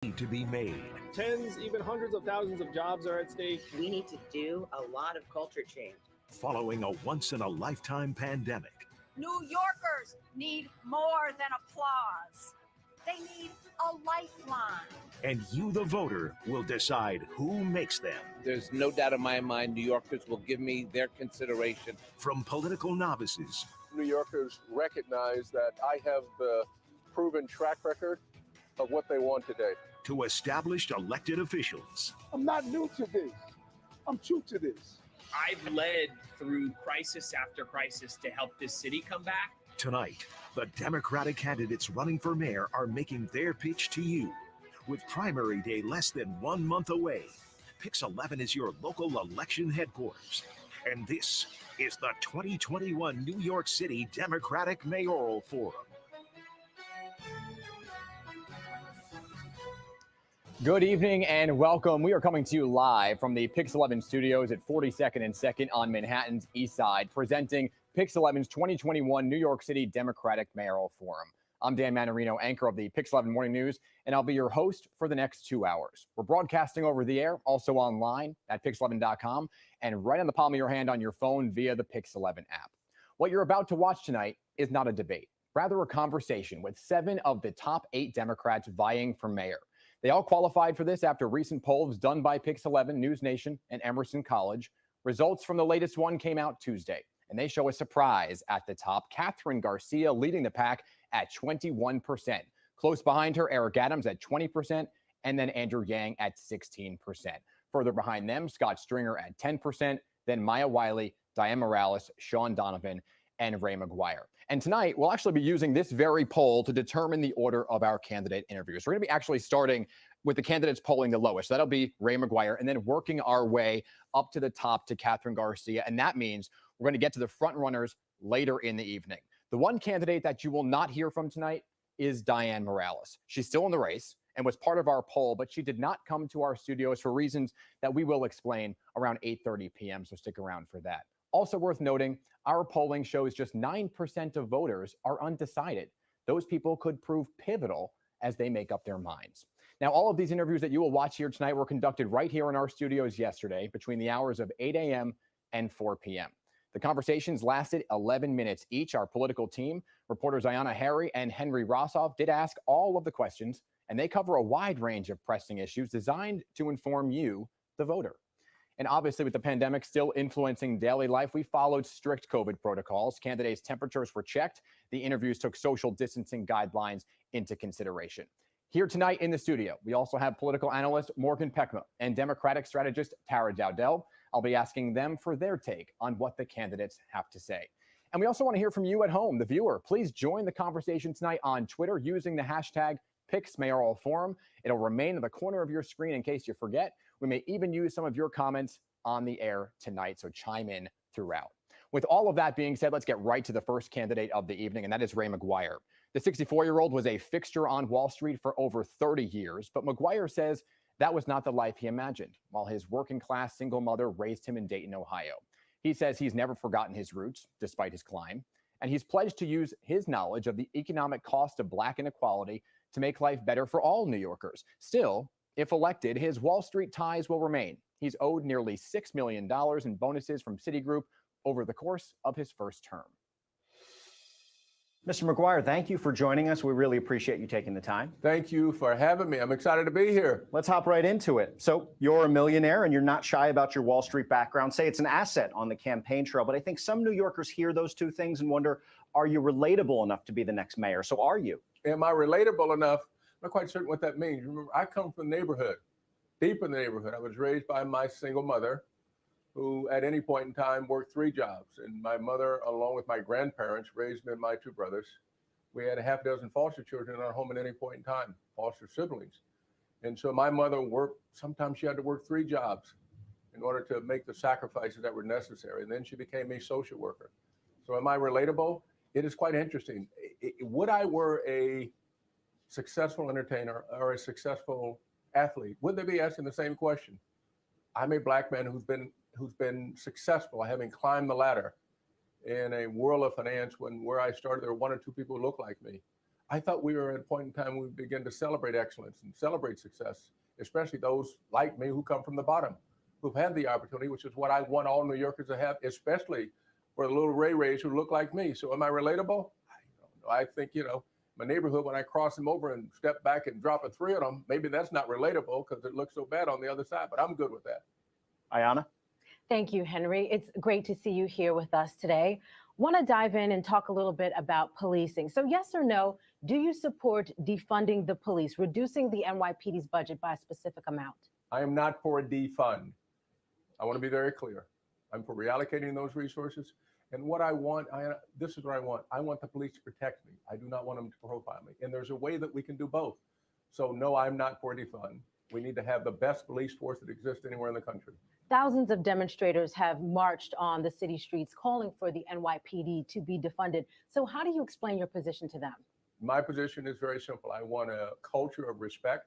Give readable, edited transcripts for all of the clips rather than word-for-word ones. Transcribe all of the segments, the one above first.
need to be made. Tens, even hundreds of thousands of jobs are at stake. We need to do a lot of culture change. Following a once-in-a-lifetime pandemic. New Yorkers need more than applause. They need a lifeline. And you, the voter, will decide who makes them. There's no doubt in my mind New Yorkers will give me their consideration. From political novices. New Yorkers recognize that I have the proven track record of what they want today. To established elected officials. I'm not new to this. I'm true to this. I've led through crisis after crisis to help this city come back. Tonight, the Democratic candidates running for mayor are making their pitch to you. With primary day less than 1 month away, PIX11 is your local election headquarters. And this is the 2021 New York City Democratic Mayoral Forum. Good evening and welcome. We are coming to you live from the PIX11 studios at 42nd and 2nd on Manhattan's East Side, presenting PIX11's 2021 New York City Democratic Mayoral Forum. I'm Dan Manarino, anchor of the PIX11 Morning News, and I'll be your host for the next 2 hours. We're broadcasting over the air, also online at PIX11.com, and right on the palm of your hand on your phone via the PIX11 app. What you're about to watch tonight is not a debate, rather a conversation with 7 of the top 8 Democrats vying for mayor. They all qualified for this after recent polls done by PIX11, News Nation, and Emerson College. Results from the latest one came out Tuesday, and they show a surprise at the top. Kathryn Garcia leading the pack at 21%. Close behind her, Eric Adams at 20%, and then Andrew Yang at 16%. Further behind them, Scott Stringer at 10%, then Maya Wiley, Diane Morales, Shaun Donovan, and Ray McGuire. And tonight, we'll actually be using this very poll to determine the order of our candidate interviews. We're going to be actually starting with the candidates polling the lowest. That'll be Ray McGuire, and then working our way up to the top to Kathryn Garcia. And that means we're going to get to the front runners later in the evening. The one candidate that you will not hear from tonight is Diane Morales. She's still in the race and was part of our poll, but she did not come to our studios for reasons that we will explain around 8:30 p.m., so stick around for that. Also worth noting, our polling shows just 9% of voters are undecided. Those people could prove pivotal as they make up their minds. Now, all of these interviews that you will watch here tonight were conducted right here in our studios yesterday between the hours of 8 a.m. and 4 p.m. The conversations lasted 11 minutes each. Our political team, reporters Ayana Harry and Henry Rossoff, did ask all of the questions, and they cover a wide range of pressing issues designed to inform you, the voter. And obviously, with the pandemic still influencing daily life, we followed strict COVID protocols. Candidates' temperatures were checked. The interviews took social distancing guidelines into consideration. Here tonight in the studio, we also have political analyst Morgan Peckma and Democratic strategist Tara Dowdell. I'll be asking them for their take on what the candidates have to say. And we also want to hear from you at home, the viewer. Please join the conversation tonight on Twitter using the hashtag PIXMayoralForum. It'll remain in the corner of your screen in case you forget. We may even use some of your comments on the air tonight, so chime in throughout. With all of that being said, let's get right to the first candidate of the evening, and that is Ray McGuire. The 64-year-old was a fixture on Wall Street for over 30 years, but McGuire says that was not the life he imagined, while his working-class single mother raised him in Dayton, Ohio. He says he's never forgotten his roots, despite his climb, and he's pledged to use his knowledge of the economic cost of Black inequality to make life better for all New Yorkers. Still, if elected, his Wall Street ties will remain. He's owed nearly $6 million in bonuses from Citigroup over the course of his first term. Mr. McGuire, thank you for joining us. We really appreciate you taking the time. Thank you for having me. I'm excited to be here. Let's hop right into it. So you're a millionaire and you're not shy about your Wall Street background. Say it's an asset on the campaign trail, but I think some New Yorkers hear those two things and wonder, are you relatable enough to be the next mayor? So are you? Am I relatable enough? I'm not quite certain what that means. Remember, I come from the neighborhood, deep in the neighborhood. I was raised by my single mother, who at any point in time worked 3 jobs. And my mother, along with my grandparents, raised me and my 2 brothers. We had a half dozen foster children in our home at any point in time, foster siblings. And so my mother worked, sometimes she had to work 3 jobs in order to make the sacrifices that were necessary. And then she became a social worker. So am I relatable? It is quite interesting. Would I were a successful entertainer or a successful athlete, would they be asking the same question? I'm a Black man who's been successful, having climbed the ladder in a world of finance. Where I started, there were 1 or 2 people who looked like me. I thought we were at a point in time we begin to celebrate excellence and celebrate success, especially those like me who come from the bottom, who've had the opportunity, which is what I want all New Yorkers to have, especially for the little Ray-Rays who look like me. So am I relatable? I don't know. I think, my neighborhood, when I cross them over and step back and drop a 3 of them, maybe that's not relatable because it looks so bad on the other side, but I'm good with that. Ayanna? Thank you, Henry. It's great to see you here with us today. Want to dive in and talk a little bit about policing. So yes or no, do you support defunding the police, reducing the NYPD's budget by a specific amount? I am not for a defund. I want to be very clear. I'm for reallocating those resources. And what I want, this is what I want. I want the police to protect me. I do not want them to profile me. And there's a way that we can do both. So no, I'm not for defund. We need to have the best police force that exists anywhere in the country. Thousands of demonstrators have marched on the city streets calling for the NYPD to be defunded. So how do you explain your position to them? My position is very simple. I want a culture of respect,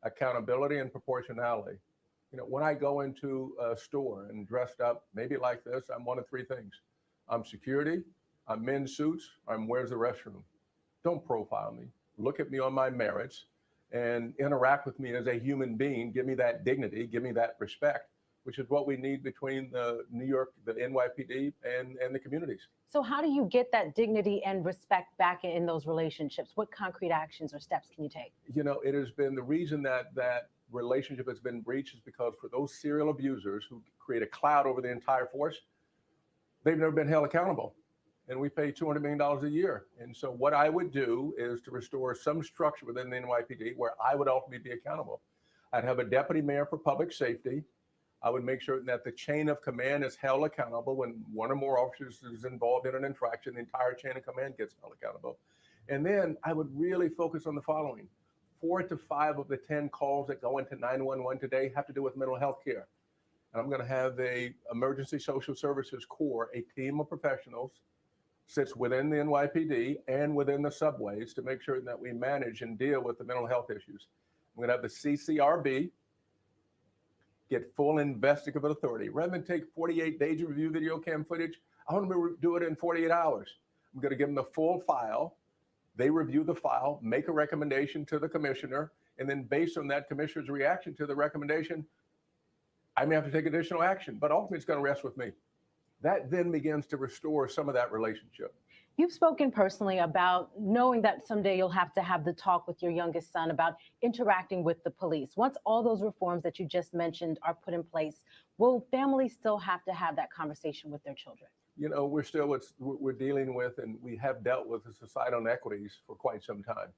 accountability, and proportionality. When I go into a store and dressed up, maybe like this, I'm one of 3 things. I'm security, I'm men's suits, I'm where's the restroom. Don't profile me. Look at me on my merits and interact with me as a human being. Give me that dignity, give me that respect, which is what we need between the NYPD and the communities. So how do you get that dignity and respect back in those relationships? What concrete actions or steps can you take? It has been the reason that relationship has been breached is because for those serial abusers who create a cloud over the entire force, they've never been held accountable. And we pay $200 million a year. And so what I would do is to restore some structure within the NYPD where I would ultimately be accountable. I'd have a deputy mayor for public safety. I would make sure that the chain of command is held accountable. When one or more officers is involved in an infraction, the entire chain of command gets held accountable. And then I would really focus on the following. 4 to 5 of the 10 calls that go into 911 today have to do with mental health care. And I'm going to have the Emergency Social Services Corps, a team of professionals, sits within the NYPD and within the subways to make sure that we manage and deal with the mental health issues. I'm going to have the CCRB get full investigative authority. Rather than take 48 days to review video cam footage, I want them to do it in 48 hours. I'm going to give them the full file. They review the file, make a recommendation to the commissioner, and then based on that commissioner's reaction to the recommendation, I may have to take additional action, but ultimately it's going to rest with me. That then begins to restore some of that relationship. You've spoken personally about knowing that someday you'll have to have the talk with your youngest son about interacting with the police. Once all those reforms that you just mentioned are put in place, will families still have to have that conversation with their children? We're dealing with, and we have dealt with, the societal inequities for quite some time.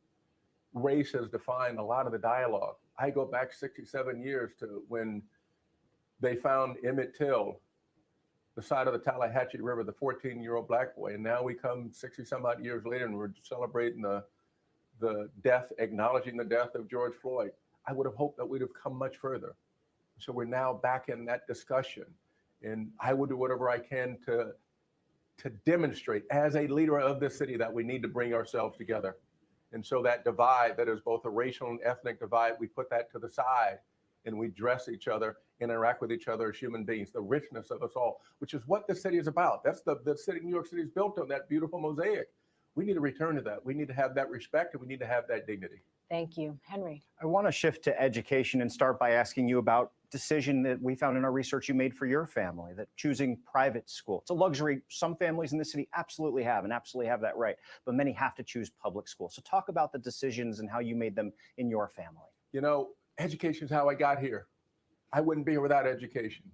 Race has defined a lot of the dialogue. I go back 67 years to when they found Emmett Till, the side of the Tallahatchie River, the 14-year-old black boy. And now we come 60 some odd years later and we're celebrating the death, acknowledging the death of George Floyd. I would have hoped that we'd have come much further. So we're now back in that discussion. And I will do whatever I can to demonstrate as a leader of this city that we need to bring ourselves together. And so that divide that is both a racial and ethnic divide, we put that to the side and we dress each other, interact with each other as human beings, the richness of us all, which is what this city is about. That's the city, New York City is built on, that beautiful mosaic. We need to return to that. We need to have that respect and we need to have that dignity. Thank you. Henry. I want to shift to education and start by asking you about decision that we found in our research you made for your family, that choosing private school. It's a luxury some families in the city absolutely have that right, but many have to choose public school. So talk about the decisions and how you made them in your family. Education is how I got here. I wouldn't be here without education.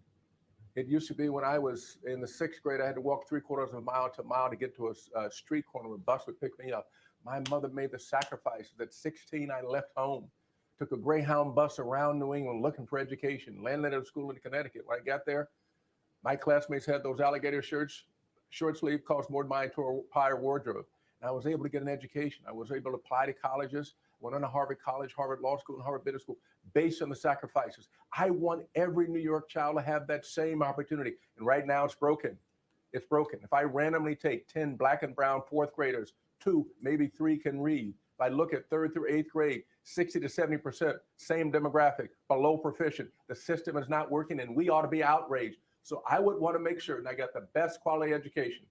It used to be when I was in the 6th grade, I had to walk 3/4 of a mile to a mile to get to a street corner where a bus would pick me up. My mother made the sacrifice. At 16, I left home, took a Greyhound bus around New England looking for education, landed at a school in Connecticut. When I got there, my classmates had those alligator shirts, short sleeve, cost more than my entire wardrobe. And I was able to get an education. I was able to apply to colleges, went on to Harvard College, Harvard Law School, and Harvard Business School based on the sacrifices. I want every New York child to have that same opportunity. And right now it's broken. It's broken. If I randomly take 10 black and brown 4th graders, 2, maybe 3 can read. If I look at 3rd through 8th grade, 60 to 70%, same demographic, below proficient. The system is not working and we ought to be outraged. So I would want to make sure that I got the best quality education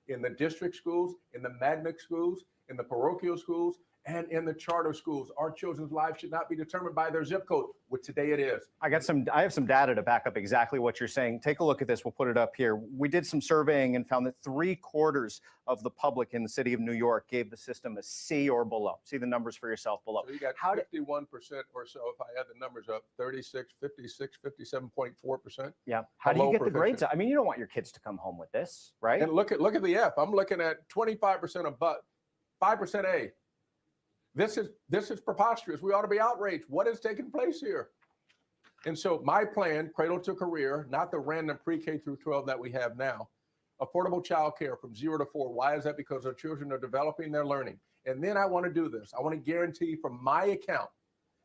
in the district schools, in the magnet schools, in the parochial schools, and in the charter schools. Our children's lives should not be determined by their zip code, which today it is. I have some data to back up exactly what you're saying. Take a look at this. We'll put it up here. We did some surveying and found that 3/4 of the public in the city of New York gave the system a C or below. See the numbers for yourself below. So you got 51% or so, if I add the numbers up, 36, 56, 57.4%. Yeah. How do you get the grades? I mean, you don't want your kids to come home with this, right? And look at the F. I'm looking at 25% of but, 5% A. This is preposterous. We ought to be outraged. What is taking place here? And so my plan, Cradle to Career, not the random pre-K through 12 that we have now, affordable child care from 0 to 4. Why is that? Because our children are developing their learning. And then I want to do this. I want to guarantee from my account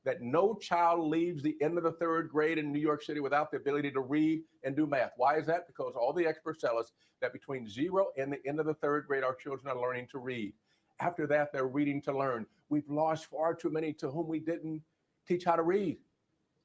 that no child leaves the end of the 3rd grade in New York City without the ability to read and do math. Why is that? Because all the experts tell us that between 0 and the end of the 3rd grade, our children are learning to read. After that, they're reading to learn. We've lost far too many to whom we didn't teach how to read.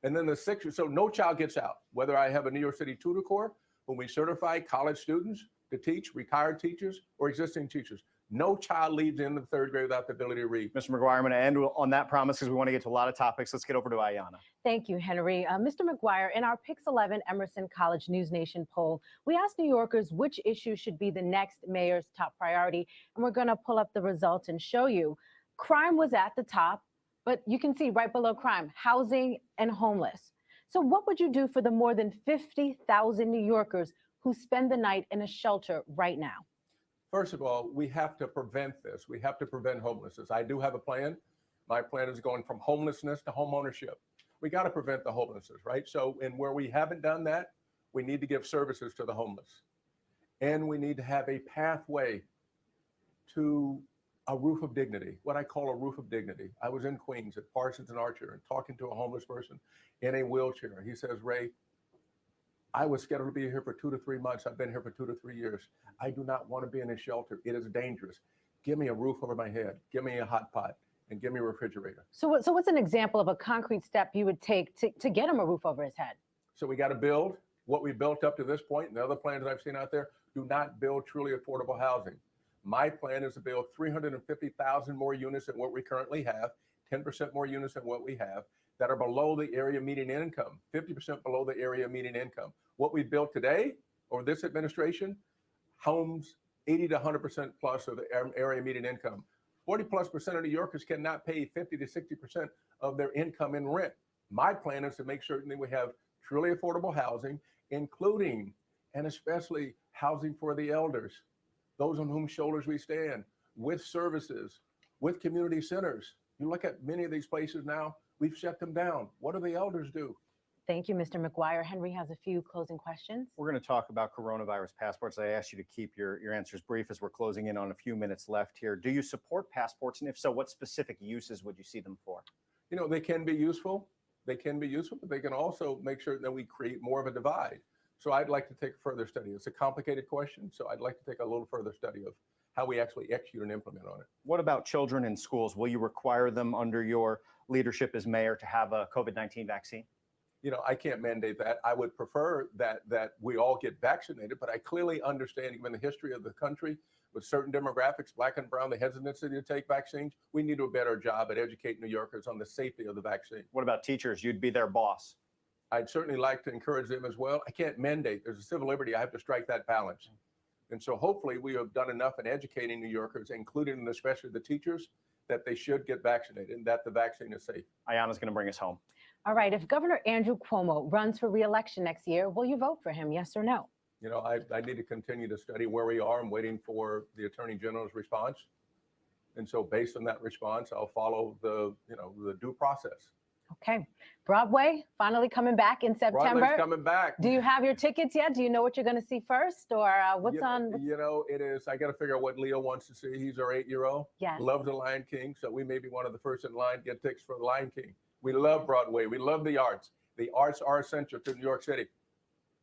And then the 6th, so no child gets out. Whether I have a New York City tutor corps, when we certify college students to teach, retired teachers, or existing teachers, no child leaves in the 3rd grade without the ability to read. Mr. McGuire, I'm going to end on that promise because we want to get to a lot of topics. Let's get over to Ayanna. Thank you, Henry. Mr. McGuire, in our PIX11 Emerson College News Nation poll, we asked New Yorkers which issue should be the next mayor's top priority. And we're going to pull up the results and show you. Crime was at the top, but you can see right below crime, housing and homeless. So what would you do for the more than 50,000 New Yorkers who spend the night in a shelter right now? First of all, we have to prevent this. We have to prevent homelessness. I do have a plan. My plan is going from homelessness to home ownership. We got to prevent the homelessness, right? So, and where we haven't done that, we need to give services to the homeless. And we need to have a pathway to a roof of dignity, what I call a roof of dignity. I was in Queens at Parsons and Archer and talking to a homeless person in a wheelchair. He says, Ray, I was scheduled to be here for 2 to 3 months. I've been here for 2 to 3 years. I do not want to be in a shelter. It is dangerous. Give me a roof over my head. Give me a hot pot and give me a refrigerator. So what's an example of a concrete step you would take to get him a roof over his head? So we got to build what we built up to this point. And the other plans that I've seen out there do not build truly affordable housing. My plan is to build 350,000 more units than what we currently have, 10% more units than what we have, that are below the area median income, 50% below the area median income. What we built today, or this administration, homes 80 to 100% plus of the area median income. 40+% of New Yorkers cannot pay 50 to 60% of their income in rent. My plan is to make certain that we have truly affordable housing, including and especially housing for the elders, those on whom shoulders we stand, with services, with community centers. You look at many of these places now, we've shut them down. What do the elders do? Thank you, Mr. McGuire. Henry has a few closing questions. We're going to talk about coronavirus passports. I asked you to keep your answers brief as we're closing in on a few minutes left here. Do you support passports? And if so, what specific uses would you see them for? You know, they can be useful. They can be useful, but they can also make sure that we create more of a divide. So I'd like to take a further study. It's a complicated question, so I'd like to take a little further study of how we actually execute and implement on it. What about children in schools? Will you require them under your leadership as mayor to have a COVID-19 vaccine? You know, I can't mandate that. I would prefer that we all get vaccinated, but I clearly understand, given the history of the country, with certain demographics, Black and brown, the hesitancy to take vaccines, we need to do a better job at educating New Yorkers on the safety of the vaccine. What about teachers? You'd be their boss. I'd certainly like to encourage them as well. I can't mandate. There's a civil liberty. I have to strike that balance. And so hopefully we have done enough in educating New Yorkers, including and especially the teachers, that they should get vaccinated and that the vaccine is safe. Ayanna's going to bring us home. All right. If Governor Andrew Cuomo runs for re-election next year, will you vote for him? Yes or no? You know, I need to continue to study where we are. I'm waiting for the Attorney General's response. And so based on that response, I'll follow the due process. Okay. Broadway finally coming back in September. Broadway's coming back. Do you have your tickets yet? Do you know what you're going to see first, or what's on? You know, it is. I got to figure out what Leo wants to see. He's our 8-year-old. Yes. Loves the Lion King, so we may be one of the first in line to get tickets for the Lion King. We love Broadway. We love the arts. The arts are essential to New York City.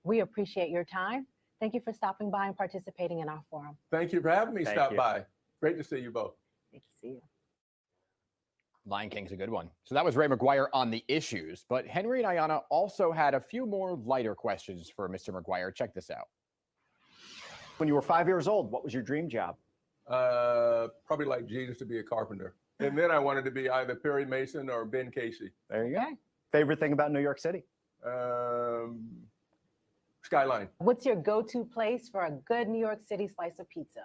We appreciate your time. Thank you for stopping by and participating in our forum. Thank you for having me stop by. Great to see you both. Great to see you. Lion King's a good one. So that was Ray McGuire on the issues, but Henry and Ayanna also had a few more lighter questions for Mr. McGuire. Check this out. When you were 5 years old, what was your dream job? Probably like Jesus, to be a carpenter. And then I wanted to be either Perry Mason or Ben Casey. There you go. Favorite thing about New York City? Skyline. What's your go-to place for a good New York City slice of pizza?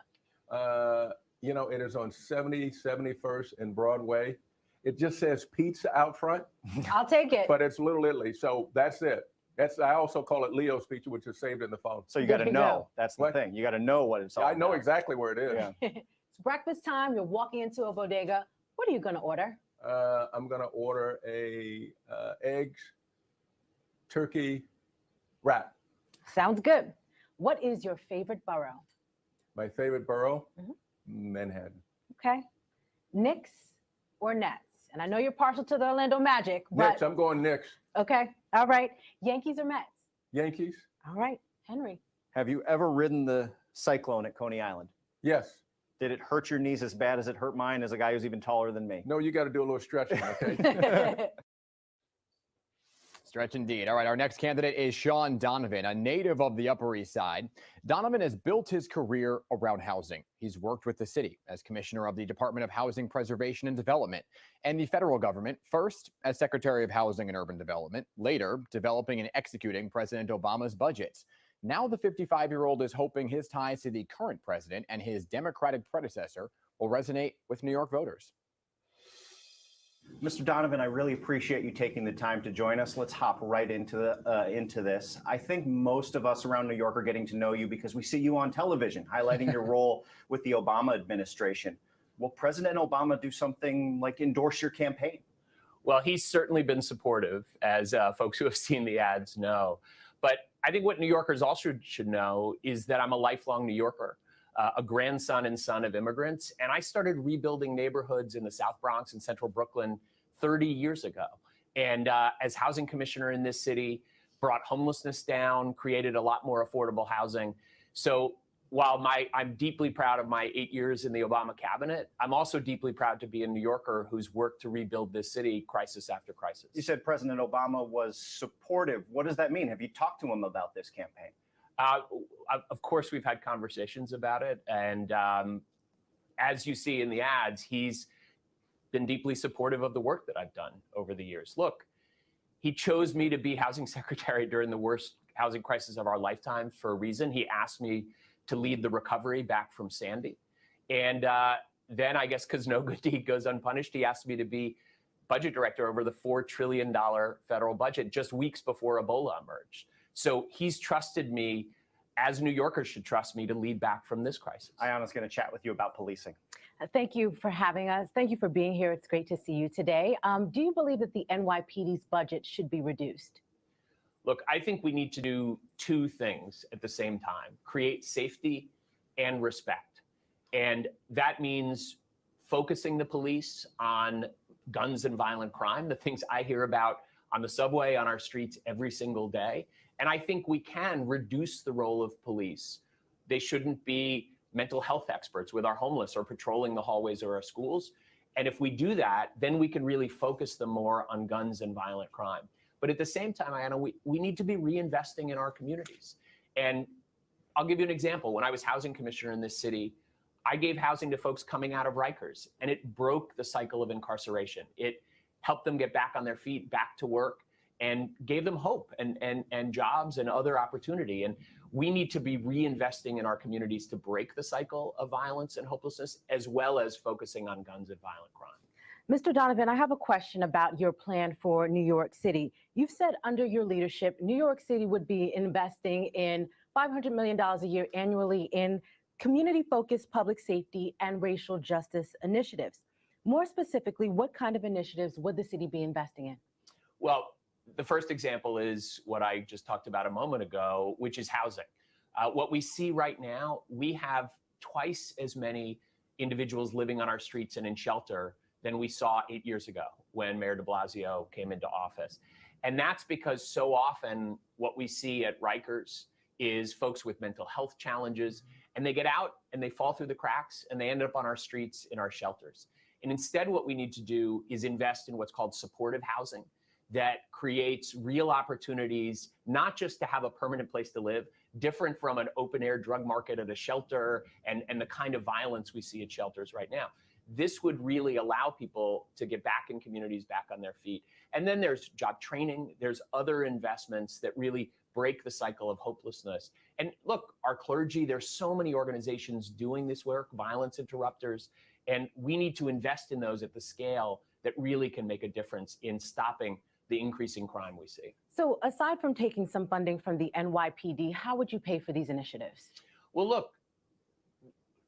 It is on 70, 71st and Broadway. It just says pizza out front. I'll take it. But it's Little Italy, so that's it. I also call it Leo's Pizza, which is saved in the phone. So you got to know. That's the thing. You got to know what it's all I know about. exactly where it is. Yeah. It's breakfast time. You're walking into a bodega. What are you going to order? I'm going to order a eggs, turkey wrap. Sounds good. What is your favorite borough? My favorite borough? Manhattan. Okay. Knicks or Nets? And I know you're partial to the Orlando Magic, but... Knicks. I'm going Knicks. Okay. All right. Yankees or Mets? Yankees. All right. Henry. Have you ever ridden the Cyclone at Coney Island? Yes. Did it hurt your knees as bad as it hurt mine as a guy who's even taller than me? No, you got to do a little stretching, okay? Stretch indeed. All right, our next candidate is Shaun Donovan, a native of the Upper East Side. Donovan has built his career around housing. He's worked with the city as commissioner of the Department of Housing Preservation and Development and the federal government, first as Secretary of Housing and Urban Development, later developing and executing President Obama's budgets. Now the 55-year-old is hoping his ties to the current president and his Democratic predecessor will resonate with New York voters. Mr. Donovan, I really appreciate you taking the time to join us. Let's hop right into this. I think most of us around New York are getting to know you because we see you on television, highlighting your role with the Obama administration. Will President Obama do something like endorse your campaign? Well, he's certainly been supportive, as folks who have seen the ads know. But I think what New Yorkers also should know is that I'm a lifelong New Yorker, a grandson and son of immigrants. And I started rebuilding neighborhoods in the South Bronx and Central Brooklyn 30 years ago. And as housing commissioner in this city, brought homelessness down, created a lot more affordable housing. So while I'm deeply proud of my 8 years in the Obama cabinet, I'm also deeply proud to be a New Yorker who's worked to rebuild this city crisis after crisis. You said President Obama was supportive. What does that mean? Have you talked to him about this campaign? Of course, we've had conversations about it. And as you see in the ads, he's been deeply supportive of the work that I've done over the years. Look, he chose me to be housing secretary during the worst housing crisis of our lifetime for a reason. He asked me to lead the recovery back from Sandy. And then I guess because no good deed goes unpunished, he asked me to be budget director over the $4 trillion federal budget just weeks before Ebola emerged. So he's trusted me, as New Yorkers should trust me, to lead back from this crisis. Ayanna's going to chat with you about policing. Thank you for having us. Thank you for being here. It's great to see you today. Do you believe that the NYPD's budget should be reduced? Look, I think we need to do two things at the same time: create safety and respect. And that means focusing the police on guns and violent crime, the things I hear about on the subway, on our streets every single day. And I think we can reduce the role of police. They shouldn't be mental health experts with our homeless or patrolling the hallways of our schools. And if we do that, then we can really focus them more on guns and violent crime. But at the same time, Ayanna, we need to be reinvesting in our communities. And I'll give you an example. When I was housing commissioner in this city, I gave housing to folks coming out of Rikers, and it broke the cycle of incarceration. It helped them get back on their feet, back to work, and gave them hope and jobs and other opportunity. And we need to be reinvesting in our communities to break the cycle of violence and hopelessness, as well as focusing on guns and violent crime. Mr. Donovan, I have a question about your plan for New York City. You've said under your leadership, New York City would be investing in $500 million a year annually in community-focused public safety and racial justice initiatives. More specifically, what kind of initiatives would the city be investing in? Well, the first example is what I just talked about a moment ago, which is housing. What we see right now, we have twice as many individuals living on our streets and in shelter than we saw 8 years ago when Mayor de Blasio came into office. And that's because so often what we see at Rikers is folks with mental health challenges, and they get out and they fall through the cracks and they end up on our streets in our shelters. And instead, what we need to do is invest in what's called supportive housing that creates real opportunities, not just to have a permanent place to live, different from an open air drug market at a shelter and the kind of violence we see at shelters right now. This would really allow people to get back in communities, back on their feet. And then there's job training. There's other investments that really break the cycle of hopelessness. And look, our clergy, there's so many organizations doing this work, violence interrupters, and we need to invest in those at the scale that really can make a difference in stopping the increasing crime we see. So aside from taking some funding from the NYPD, how would you pay for these initiatives? Well, look,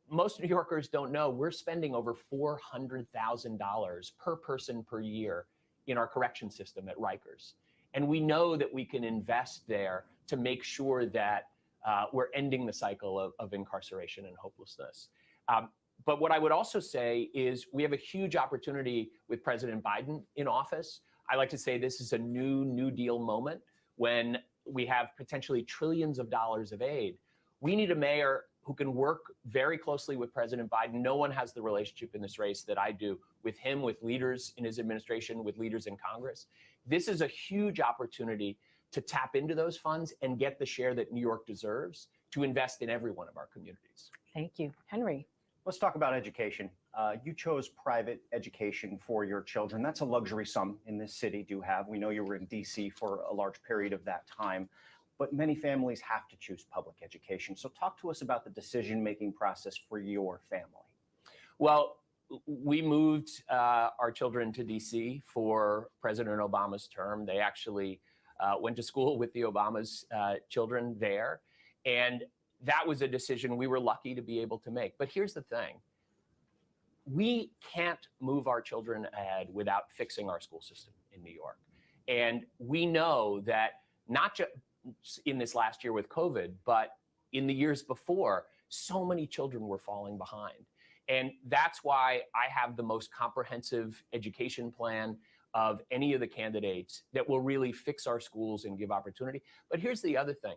most New Yorkers don't know we're spending over $400,000 per person per year in our correction system at Rikers. And we know that we can invest there to make sure that we're ending the cycle of incarceration and hopelessness. But what I would also say is we have a huge opportunity with President Biden in office. I like to say this is a New Deal moment when we have potentially trillions of dollars of aid. We need a mayor who can work very closely with President Biden. No one has the relationship in this race that I do with him, with leaders in his administration, with leaders in Congress. This is a huge opportunity to tap into those funds and get the share that New York deserves to invest in every one of our communities. Thank you. Henry. Let's talk about education. You chose private education for your children. That's a luxury some in this city do have. We know you were in DC for a large period of that time, but many families have to choose public education. So talk to us about the decision-making process for your family. Well, we moved our children to DC for President Obama's term. They actually went to school with the Obama's children there. And that was a decision we were lucky to be able to make. But here's the thing. We can't move our children ahead without fixing our school system in New York. And we know that not just in this last year with COVID, but in the years before, so many children were falling behind. And that's why I have the most comprehensive education plan of any of the candidates that will really fix our schools and give opportunity. But here's the other thing.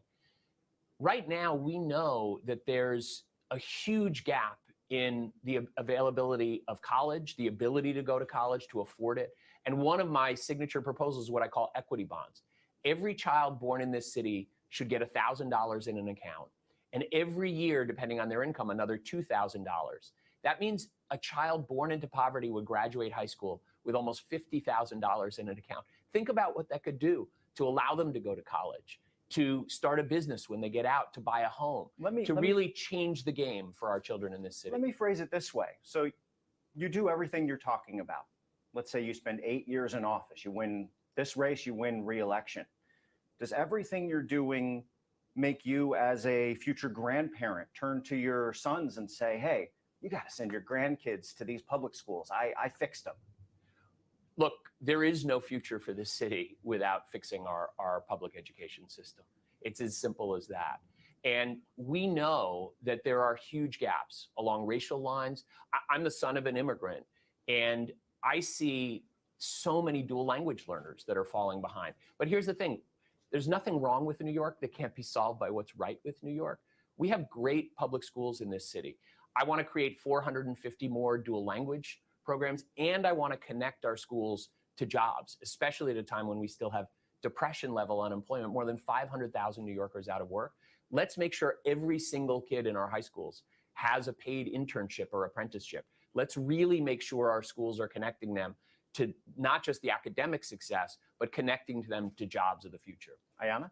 Right now, we know that there's a huge gap in the availability of college, the ability to go to college, to afford it. And one of my signature proposals is what I call equity bonds. Every child born in this city should get $1,000 in an account. And every year, depending on their income, another $2,000. That means a child born into poverty would graduate high school with almost $50,000 in an account. Think about what that could do to allow them to go to college, to start a business when they get out, to buy a home, to really change the game for our children in this city. Let me phrase it this way. So you do everything you're talking about. Let's say you spend 8 years in office. You win this race, you win re-election. Does everything you're doing make you, as a future grandparent, turn to your sons and say, hey, you got to send your grandkids to these public schools. I fixed them. Look, there is no future for this city without fixing our public education system. It's as simple as that. And we know that there are huge gaps along racial lines. I'm the son of an immigrant, and I see so many dual language learners that are falling behind. But here's the thing. There's nothing wrong with New York that can't be solved by what's right with New York. We have great public schools in this city. I want to create 450 more dual language programs, and I want to connect our schools to jobs, especially at a time when we still have depression level unemployment, more than 500,000 New Yorkers out of work. Let's make sure every single kid in our high schools has a paid internship or apprenticeship. Let's really make sure our schools are connecting them to not just the academic success, but connecting them to jobs of the future. Ayanna?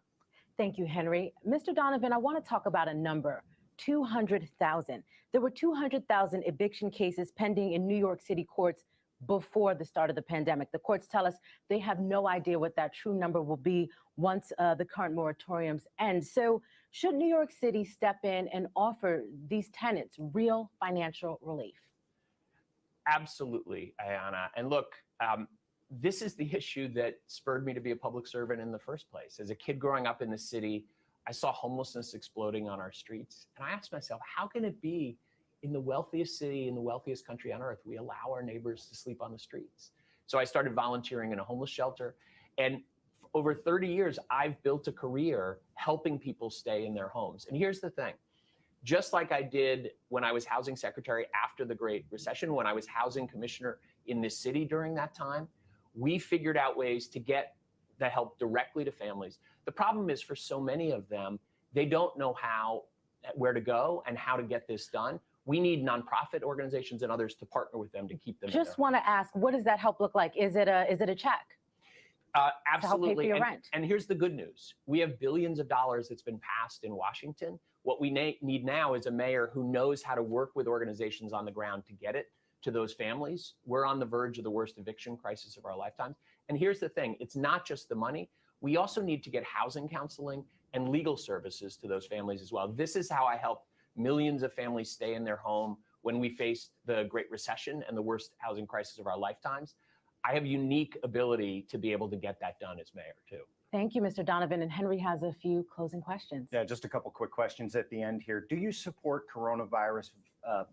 Thank you, Henry. Mr. Donovan, I want to talk about a number, 200,000. There were 200,000 eviction cases pending in New York City courts before the start of the pandemic. The courts tell us they have no idea what that true number will be once the current moratoriums end. So should New York City step in and offer these tenants real financial relief? Absolutely, Ayanna. And look, this is the issue that spurred me to be a public servant in the first place. As a kid growing up in the city, I saw homelessness exploding on our streets. And I asked myself, how can it be in the wealthiest city, in the wealthiest country on earth, we allow our neighbors to sleep on the streets? So I started volunteering in a homeless shelter. And over 30 years, I've built a career helping people stay in their homes. And here's the thing. Just like I did when I was housing secretary after the Great Recession, when I was housing commissioner in this city during that time, we figured out ways to get the help directly to families. The problem is for so many of them, they don't know where to go and how to get this done. We need nonprofit organizations and others to partner with them to keep them. Just want to ask, what does that help look like? Is it a check? Absolutely. To help pay for your rent. And here's the good news. We have billions of dollars that's been passed in Washington. What we need now is a mayor who knows how to work with organizations on the ground to get it to those families. We're on the verge of the worst eviction crisis of our lifetimes. And here's the thing, it's not just the money. We also need to get housing counseling and legal services to those families as well. This is how I help millions of families stay in their home when we faced the Great Recession and the worst housing crisis of our lifetimes. I have unique ability to be able to get that done as mayor too. Thank you, Mr. Donovan. And Henry has a few closing questions. Yeah, just a couple quick questions at the end here. Do you support coronavirus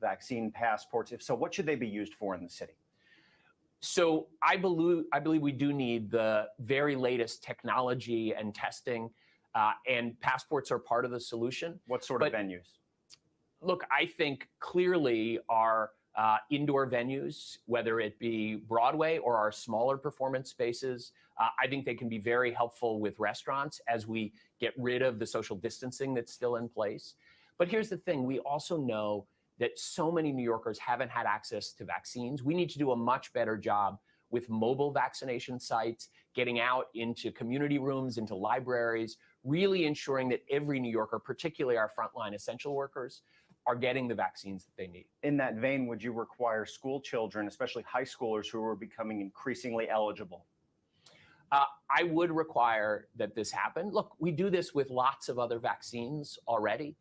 vaccine passports? If so, what should they be used for in the city? So I believe we do need the very latest technology and testing, and passports are part of the solution. What sort of venues? Look, I think clearly our indoor venues, whether it be Broadway or our smaller performance spaces, I think they can be very helpful with restaurants as we get rid of the social distancing that's still in place. But here's the thing, we also know that so many New Yorkers haven't had access to vaccines. We need to do a much better job with mobile vaccination sites, getting out into community rooms, into libraries, really ensuring that every New Yorker, particularly our frontline essential workers, are getting the vaccines that they need. In that vein, would you require school children, especially high schoolers who are becoming increasingly eligible? I would require that this happen. Look, we do this with lots of other vaccines already.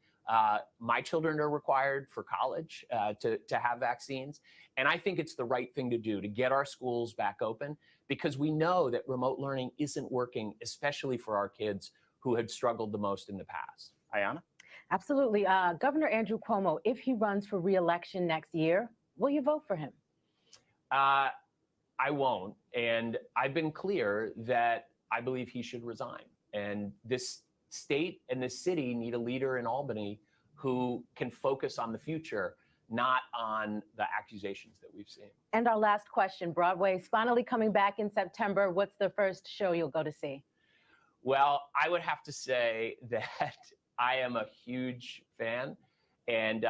My children are required for college to have vaccines. And I think it's the right thing to do to get our schools back open, because we know that remote learning isn't working, especially for our kids who had struggled the most in the past. Ayana? Absolutely. Governor Andrew Cuomo, if he runs for re-election next year, will you vote for him? I won't. And I've been clear that I believe he should resign. And this state and this city need a leader in Albany who can focus on the future, not on the accusations that we've seen. And our last question, Broadway is finally coming back in September. What's the first show you'll go to see? Well, I would have to say that I am a huge fan. And,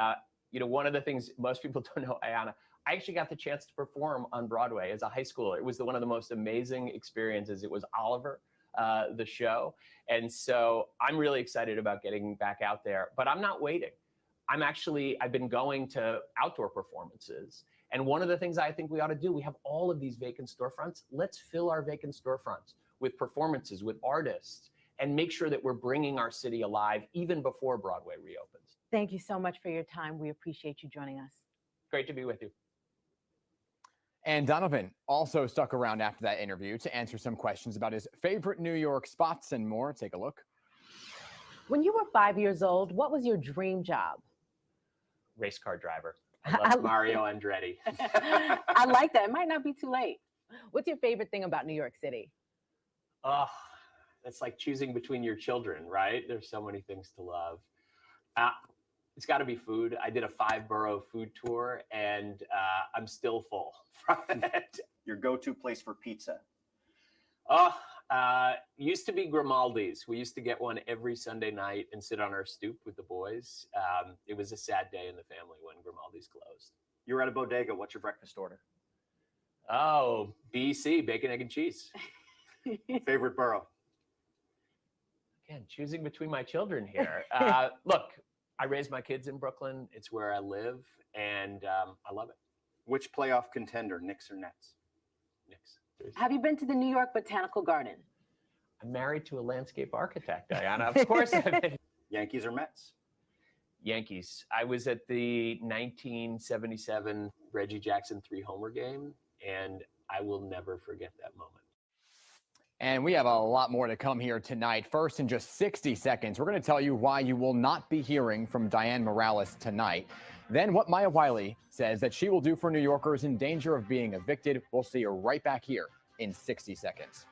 one of the things most people don't know, Ayana, I actually got the chance to perform on Broadway as a high schooler. It was one of the most amazing experiences. It was Oliver, the show. And so I'm really excited about getting back out there, but I'm not waiting. I've been going to outdoor performances. And one of the things I think we ought to do, we have all of these vacant storefronts. Let's fill our vacant storefronts with performances, with artists, and make sure that we're bringing our city alive even before Broadway reopens. Thank you so much for your time. We appreciate you joining us. Great to be with you. And Donovan also stuck around after that interview to answer some questions about his favorite New York spots and more. Take a look. When you were 5 years old, what was your dream job? Race car driver. I love Mario Andretti. I like that. It might not be too late. What's your favorite thing about New York City? Oh, that's like choosing between your children, right? There's so many things to love. It's got to be food. I did a 5-borough food tour, and I'm still full from it. Your go-to place for pizza? Used to be Grimaldi's. We used to get one every Sunday night and sit on our stoop with the boys. It was a sad day in the family when Grimaldi's closed. You're at a bodega. What's your breakfast order? Oh, BC, bacon, egg, and cheese. Favorite borough? Again, choosing between my children here. Look, I raised my kids in Brooklyn. It's where I live, and I love it. Which playoff contender, Knicks or Nets? Knicks. Have you been to the New York Botanical Garden? I'm married to a landscape architect, Diana. Of course I've been. Yankees or Mets? Yankees. I was at the 1977 Reggie Jackson 3-homer game, and I will never forget that moment. And we have a lot more to come here tonight. First, in just 60 seconds, we're going to tell you why you will not be hearing from Diane Morales tonight. Then what Maya Wiley says that she will do for New Yorkers in danger of being evicted. We'll see her right back here in 60 seconds.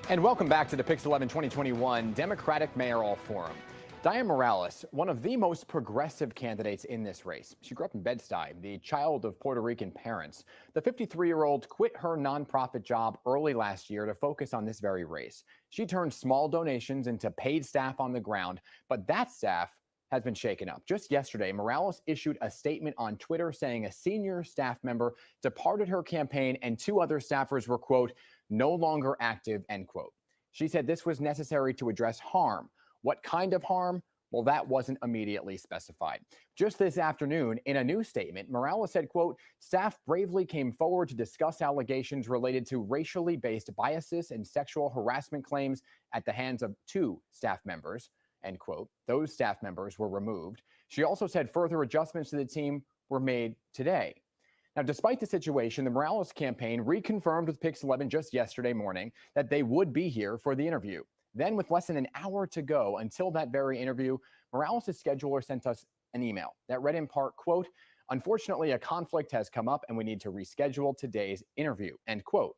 And welcome back to the PIX11 2021 Democratic Mayoral Forum. Diane Morales, one of the most progressive candidates in this race. She grew up in Bed-Stuy, the child of Puerto Rican parents. The 53-year-old quit her nonprofit job early last year to focus on this very race. She turned small donations into paid staff on the ground, but that staff has been shaken up. Just yesterday, Morales issued a statement on Twitter saying a senior staff member departed her campaign and 2 other staffers were, quote, no longer active, end quote. She said this was necessary to address harm. What kind of harm? Well, that wasn't immediately specified. Just this afternoon, in a new statement, Morales said, quote, staff bravely came forward to discuss allegations related to racially based biases and sexual harassment claims at the hands of 2 staff members, end quote. Those staff members were removed. She also said further adjustments to the team were made today. Now, despite the situation, the Morales campaign reconfirmed with PIX11 just yesterday morning that they would be here for the interview. Then, with less than an hour to go until that very interview, Morales' scheduler sent us an email that read in part, quote, unfortunately, a conflict has come up and we need to reschedule today's interview, end quote.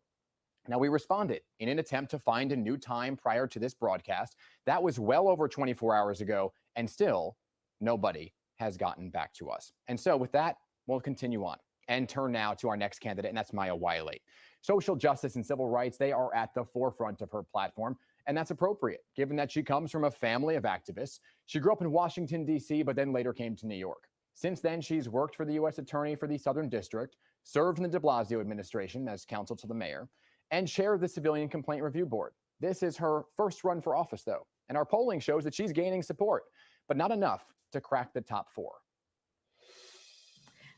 Now, we responded in an attempt to find a new time prior to this broadcast. That was well over 24 hours ago, and still nobody has gotten back to us. And so with that, we'll continue on and turn now to our next candidate, and that's Maya Wiley. Social justice and civil rights, they are at the forefront of her platform. And that's appropriate, given that she comes from a family of activists. She grew up in Washington, D.C., but then later came to New York. Since then, she's worked for the U.S. Attorney for the Southern District, served in the de Blasio administration as counsel to the mayor, and chair of the Civilian Complaint Review Board. This is her first run for office, though, and our polling shows that she's gaining support, but not enough to crack the top 4.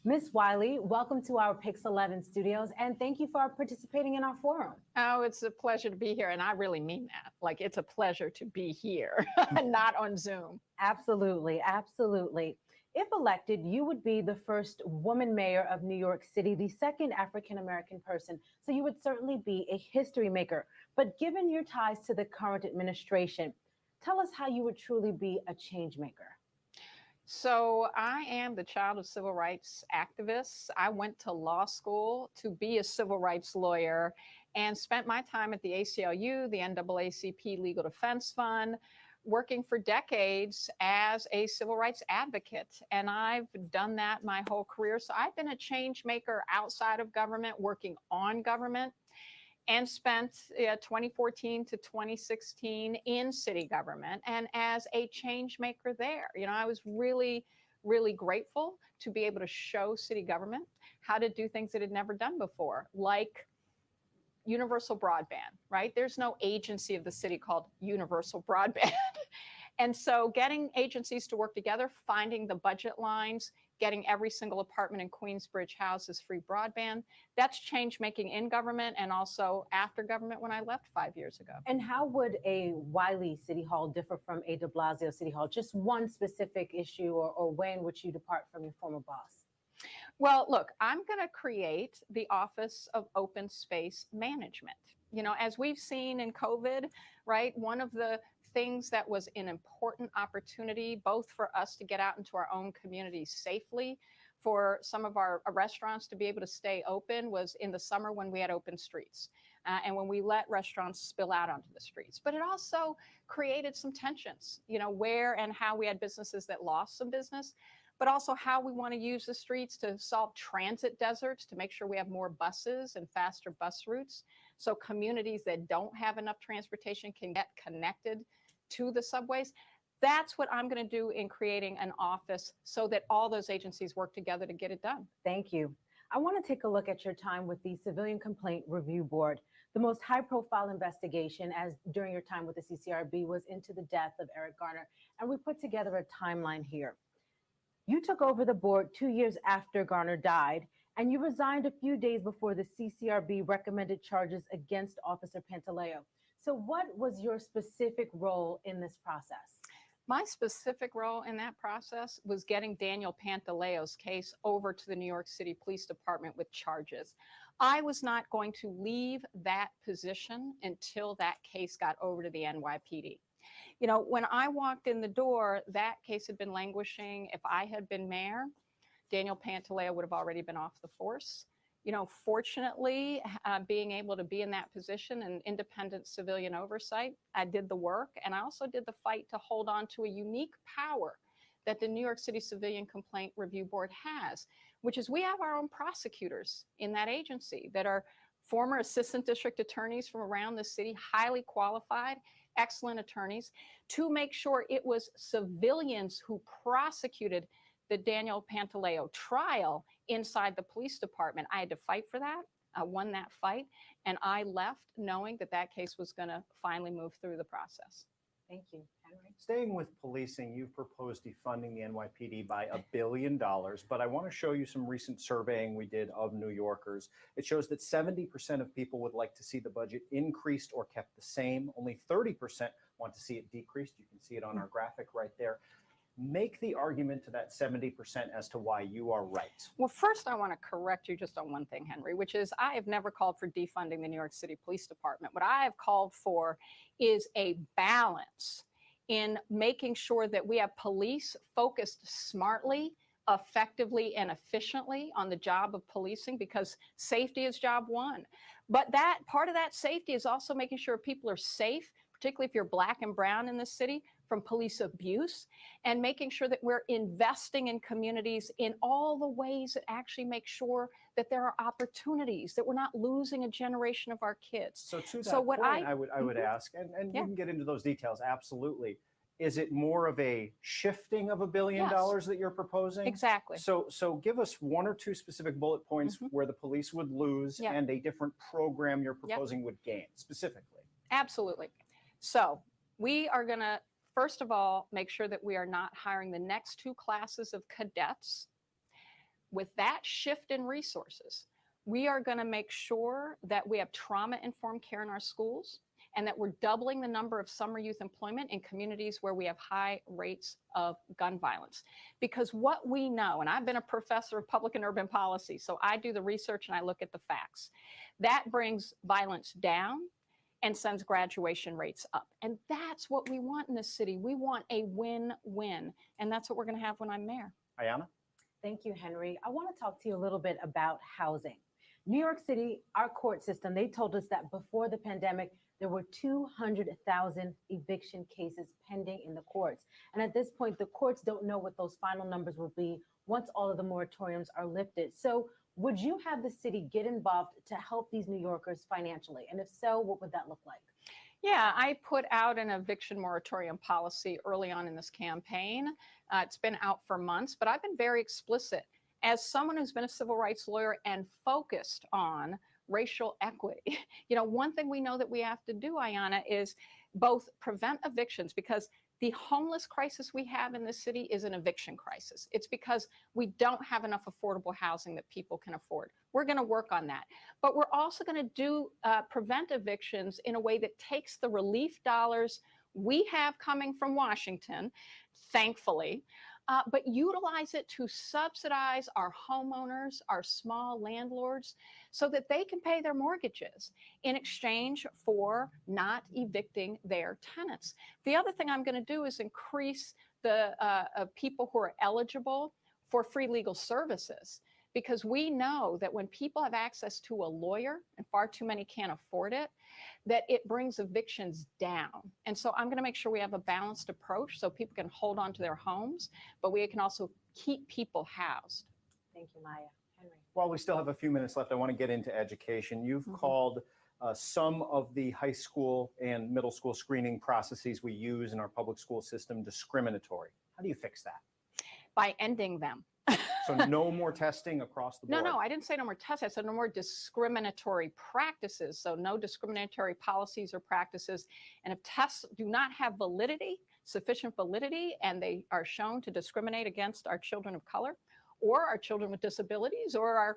Ms. Wiley, welcome to our PIX11 studios, and thank you for participating in our forum. Oh, it's a pleasure to be here, and I really mean that. Like, it's a pleasure to be here, not on Zoom. Absolutely, absolutely. If elected, you would be the first woman mayor of New York City, the second African-American person, so you would certainly be a history maker. But given your ties to the current administration, tell us how you would truly be a change maker. So I am the child of civil rights activists. I went to law school to be a civil rights lawyer and spent my time at the ACLU, the NAACP Legal Defense Fund, working for decades as a civil rights advocate. And I've done that my whole career. So I've been a change maker outside of government, working on government, and spent 2014 to 2016 in city government and as a change maker there. You know, I was really, really grateful to be able to show city government how to do things it had never done before, like universal broadband, right? There's no agency of the city called universal broadband. And so getting agencies to work together, finding the budget lines, getting every single apartment in Queensbridge houses free broadband, that's change making in government and also after government when I left 5 years ago. And how would a Wiley City Hall differ from a de Blasio City Hall? Just one specific issue or way in which you depart from your former boss? Well, look, I'm going to create the Office of Open Space Management. You know, as we've seen in COVID, right, one of the things that was an important opportunity, both for us to get out into our own communities safely, for some of our restaurants to be able to stay open, was in the summer when we had open streets and when we let restaurants spill out onto the streets. But it also created some tensions, you know, where and how we had businesses that lost some business, but also how we want to use the streets to solve transit deserts, to make sure we have more buses and faster bus routes, so communities that don't have enough transportation can get connected to the subways. That's what I'm going to do in creating an office so that all those agencies work together to get it done. Thank you. I want to take a look at your time with the Civilian Complaint Review Board. The most high-profile investigation during your time with the CCRB was into the death of Eric Garner, and we put together a timeline here. You took over the board 2 years after Garner died, and you resigned a few days before the CCRB recommended charges against Officer Pantaleo. So what was your specific role in this process? My specific role in that process was getting Daniel Pantaleo's case over to the New York City Police Department with charges. I was not going to leave that position until that case got over to the NYPD. You know, when I walked in the door, that case had been languishing. If I had been mayor, Daniel Pantaleo would have already been off the force. Fortunately, being able to be in that position and independent civilian oversight, I did the work, and I also did the fight to hold on to a unique power that the New York City Civilian Complaint Review Board has, which is we have our own prosecutors in that agency that are former assistant district attorneys from around the city, highly qualified, excellent attorneys, to make sure it was civilians who prosecuted the Daniel Pantaleo trial inside the police department. I had to fight for that. I won that fight, and I left knowing that that case was going to finally move through the process. Thank you, Henry. Staying with policing, you've proposed defunding the NYPD by $1 billion, but I want to show you some recent surveying we did of New Yorkers. It shows that 70% of people would like to see the budget increased or kept the same. Only 30% want to see it decreased. You can see it on our graphic right there. Make the argument to that 70% as to why you are right. Well, first, I want to correct you just on one thing, Henry, which is I have never called for defunding the New York City Police Department. What I have called for is a balance in making sure that we have police focused smartly, effectively, and efficiently on the job of policing, because safety is job one. But that part of that safety is also making sure people are safe, particularly if you're Black and brown in this city, from police abuse, and making sure that we're investing in communities in all the ways that actually make sure that there are opportunities, that we're not losing a generation of our kids. So to that point, I would ask, and you can get into those details, absolutely. Is it more of a shifting of $1 billion that you're proposing? Exactly. So give us one or two specific bullet points where the police would lose and a different program you're proposing would gain, specifically. Absolutely. So we are going to, first of all, make sure that we are not hiring the next two classes of cadets. With that shift in resources, we are going to make sure that we have trauma-informed care in our schools, and that we're doubling the number of summer youth employment in communities where we have high rates of gun violence. Because what we know, and I've been a professor of public and urban policy, so I do the research and I look at the facts, that brings violence down and sends graduation rates up. And that's what we want in this city. We want a win-win. And that's what we're going to have when I'm mayor. Ayanna? Thank you, Henry. I want to talk to you a little bit about housing. New York City, our court system, they told us that before the pandemic, there were 200,000 eviction cases pending in the courts. And at this point, the courts don't know what those final numbers will be once all of the moratoriums are lifted. So would you have the city get involved to help these New Yorkers financially? And if so, what would that look like? Yeah, I put out an eviction moratorium policy early on in this campaign. It's been out for months, but I've been very explicit. As someone who's been a civil rights lawyer and focused on racial equity, one thing we know that we have to do, Ayanna, is both prevent evictions, because the homeless crisis we have in this city is an eviction crisis. It's because we don't have enough affordable housing that people can afford. We're going to work on that. But we're also going to do prevent evictions in a way that takes the relief dollars we have coming from Washington, thankfully, but utilize it to subsidize our homeowners, our small landlords, so that they can pay their mortgages in exchange for not evicting their tenants. The other thing I'm going to do is increase the people who are eligible for free legal services, because we know that when people have access to a lawyer, and far too many can't afford it, that it brings evictions down. And so I'm going to make sure we have a balanced approach so people can hold on to their homes, but we can also keep people housed. Thank you, Maya. Henry. While we still have a few minutes left, I want to get into education. You've called some of the high school and middle school screening processes we use in our public school system discriminatory. How do you fix that? By ending them. So no more testing across the board? No, I didn't say no more tests. I said no more discriminatory practices. So no discriminatory policies or practices. And if tests do not have validity, sufficient validity, and they are shown to discriminate against our children of color, or our children with disabilities, or our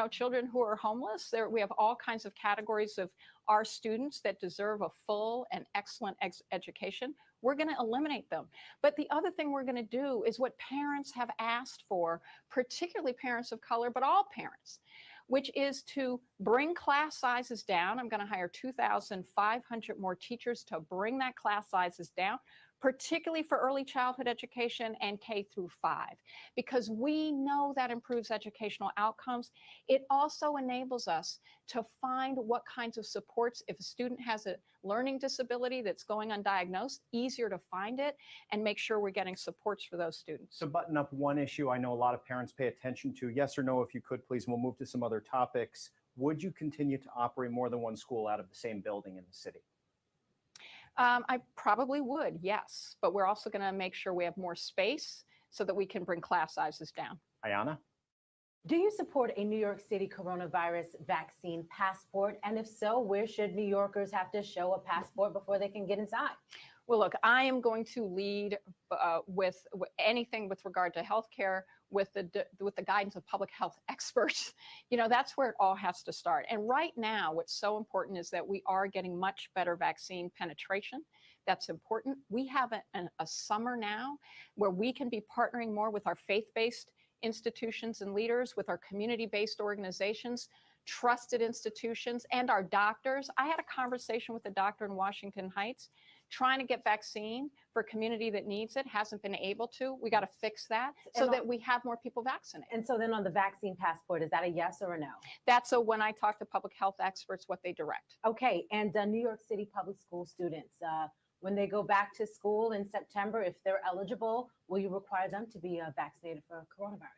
children who are homeless, we have all kinds of categories of our students that deserve a full and excellent education. We're going to eliminate them. But the other thing we're going to do is what parents have asked for, particularly parents of color, but all parents, which is to bring class sizes down. I'm going to hire 2,500 more teachers to bring that class sizes down. particularly for early childhood education and K through 5, because we know that improves educational outcomes. It also enables us to find what kinds of supports, if a student has a learning disability that's going undiagnosed, easier to find it and make sure we're getting supports for those students. So button up one issue I know a lot of parents pay attention to. Yes or no, if you could, please. We'll move to some other topics. Would you continue to operate more than one school out of the same building in the city? I probably would, yes. But we're also going to make sure we have more space so that we can bring class sizes down. Ayana? Do you support a New York City coronavirus vaccine passport? And if so, where should New Yorkers have to show a passport before they can get inside? Well, look, I am going to lead with anything with regard to healthcare with the guidance of public health experts. You know, that's where it all has to start. And right now, what's so important is that we are getting much better vaccine penetration. That's important. We have a summer now where we can be partnering more with our faith-based institutions and leaders, with our community-based organizations, trusted institutions, and our doctors. I had a conversation with a doctor in Washington Heights trying to get vaccine for a community that needs it, hasn't been able to. We got to fix that so that we have more people vaccinated. And so then on the vaccine passport, is that a yes or a no? That's a when I talk to public health experts, what they direct. Okay, and New York City public school students, when they go back to school in September, if they're eligible, will you require them to be vaccinated for coronavirus?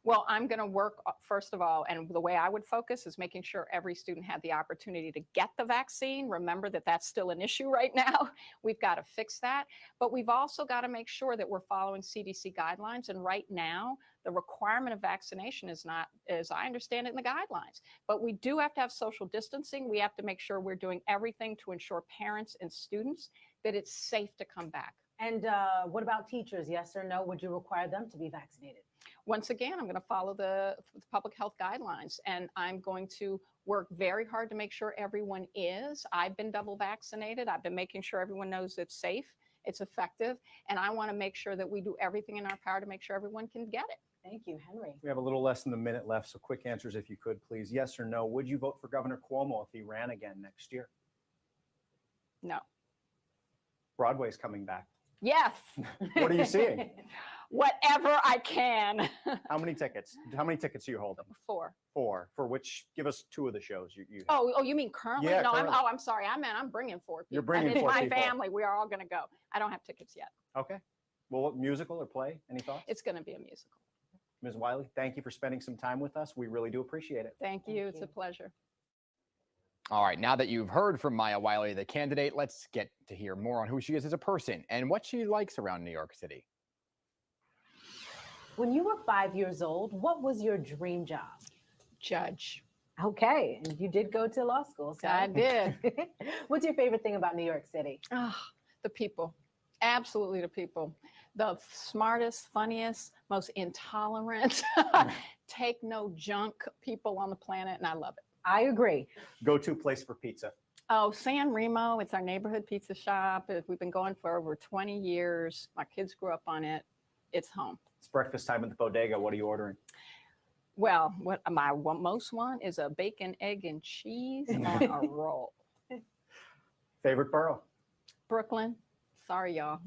Well, I'm going to work, first of all, and the way I would focus is making sure every student had the opportunity to get the vaccine. Remember that that's still an issue right now. We've got to fix that. But we've also got to make sure that we're following CDC guidelines. And right now, the requirement of vaccination is not, as I understand it, in the guidelines. But we do have to have social distancing. We have to make sure we're doing everything to ensure parents and students that it's safe to come back. And what about teachers? Yes or no? Would you require them to be vaccinated? Once again, I'm going to follow the public health guidelines, and I'm going to work very hard to make sure everyone is. I've been double vaccinated. I've been making sure everyone knows it's safe, it's effective, and I want to make sure that we do everything in our power to make sure everyone can get it. Thank you, Henry. We have a little less than a minute left, so quick answers if you could, please. Yes or no, would you vote for Governor Cuomo if he ran again next year? No. Broadway's coming back. Yes. What are you seeing? Whatever I can. How many tickets? How many tickets are you holding? 4. 4. For which? Give us 2 of the shows you have. Oh, you mean currently? Yeah, no, currently. I'm sorry. I'm bringing 4 people. You're bringing 4 my people. family. We are all going to go. I don't have tickets yet. Okay. Well, what musical or play? Any thoughts? It's going to be a musical. Ms. Wiley, thank you for spending some time with us. We really do appreciate it. Thank you. It's a pleasure. All right, now that you've heard from Maya Wiley, the candidate, let's get to hear more on who she is as a person and what she likes around New York City. When you were 5 years old, what was your dream job? Judge. Okay, and you did go to law school. So. I did. What's your favorite thing about New York City? Oh, the people. Absolutely the people. The smartest, funniest, most intolerant, take no junk people on the planet, and I love it. I agree. Go-to place for pizza. Oh, San Remo. It's our neighborhood pizza shop. We've been going for over 20 years. My kids grew up on it. It's home. It's breakfast time at the bodega. What are you ordering? Well, what my most want is a bacon, egg, and cheese on a roll. Favorite borough? Brooklyn. Sorry, y'all.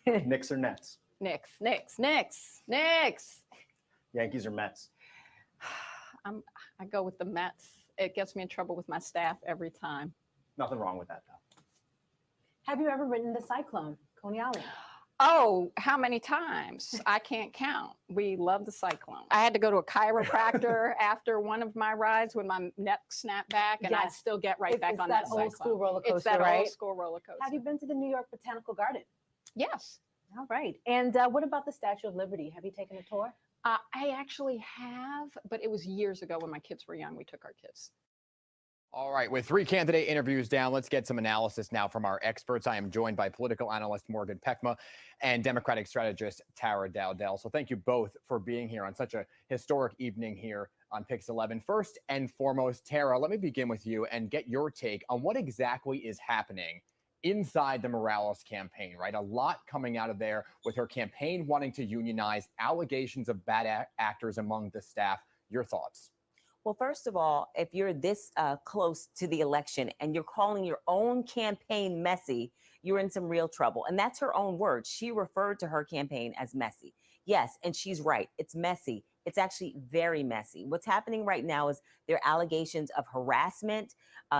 Knicks or Nets? Knicks. Yankees or Mets? I go with the Mets. It gets me in trouble with my staff every time. Nothing wrong with that, though. Have you ever ridden the Cyclone, Coney Island? Oh, how many times? I can't count. We love the Cyclone. I had to go to a chiropractor after one of my rides when my neck snapped back, and I still get right back on that old school roller coaster. It's that right? old school roller coaster. Have you been to the New York Botanical Garden? Yes. All right. And what about the Statue of Liberty? Have you taken a tour? I actually have, but it was years ago when my kids were young. We took our kids. All right, with 3 candidate interviews down, let's get some analysis now from our experts. I am joined by political analyst Morgan Peckma and Democratic strategist Tara Dowdell. So thank you both for being here on such a historic evening here on PIX11. First and foremost, Tara, let me begin with you and get your take on what exactly is happening inside the Morales campaign, right? A lot coming out of there with her campaign wanting to unionize, allegations of bad actors among the staff. Your thoughts? Well, first of all, if you're this close to the election and you're calling your own campaign messy, you're in some real trouble. And that's her own words. She referred to her campaign as messy. Yes, and she's right. It's messy. It's actually very messy. What's happening right now is there are allegations of harassment.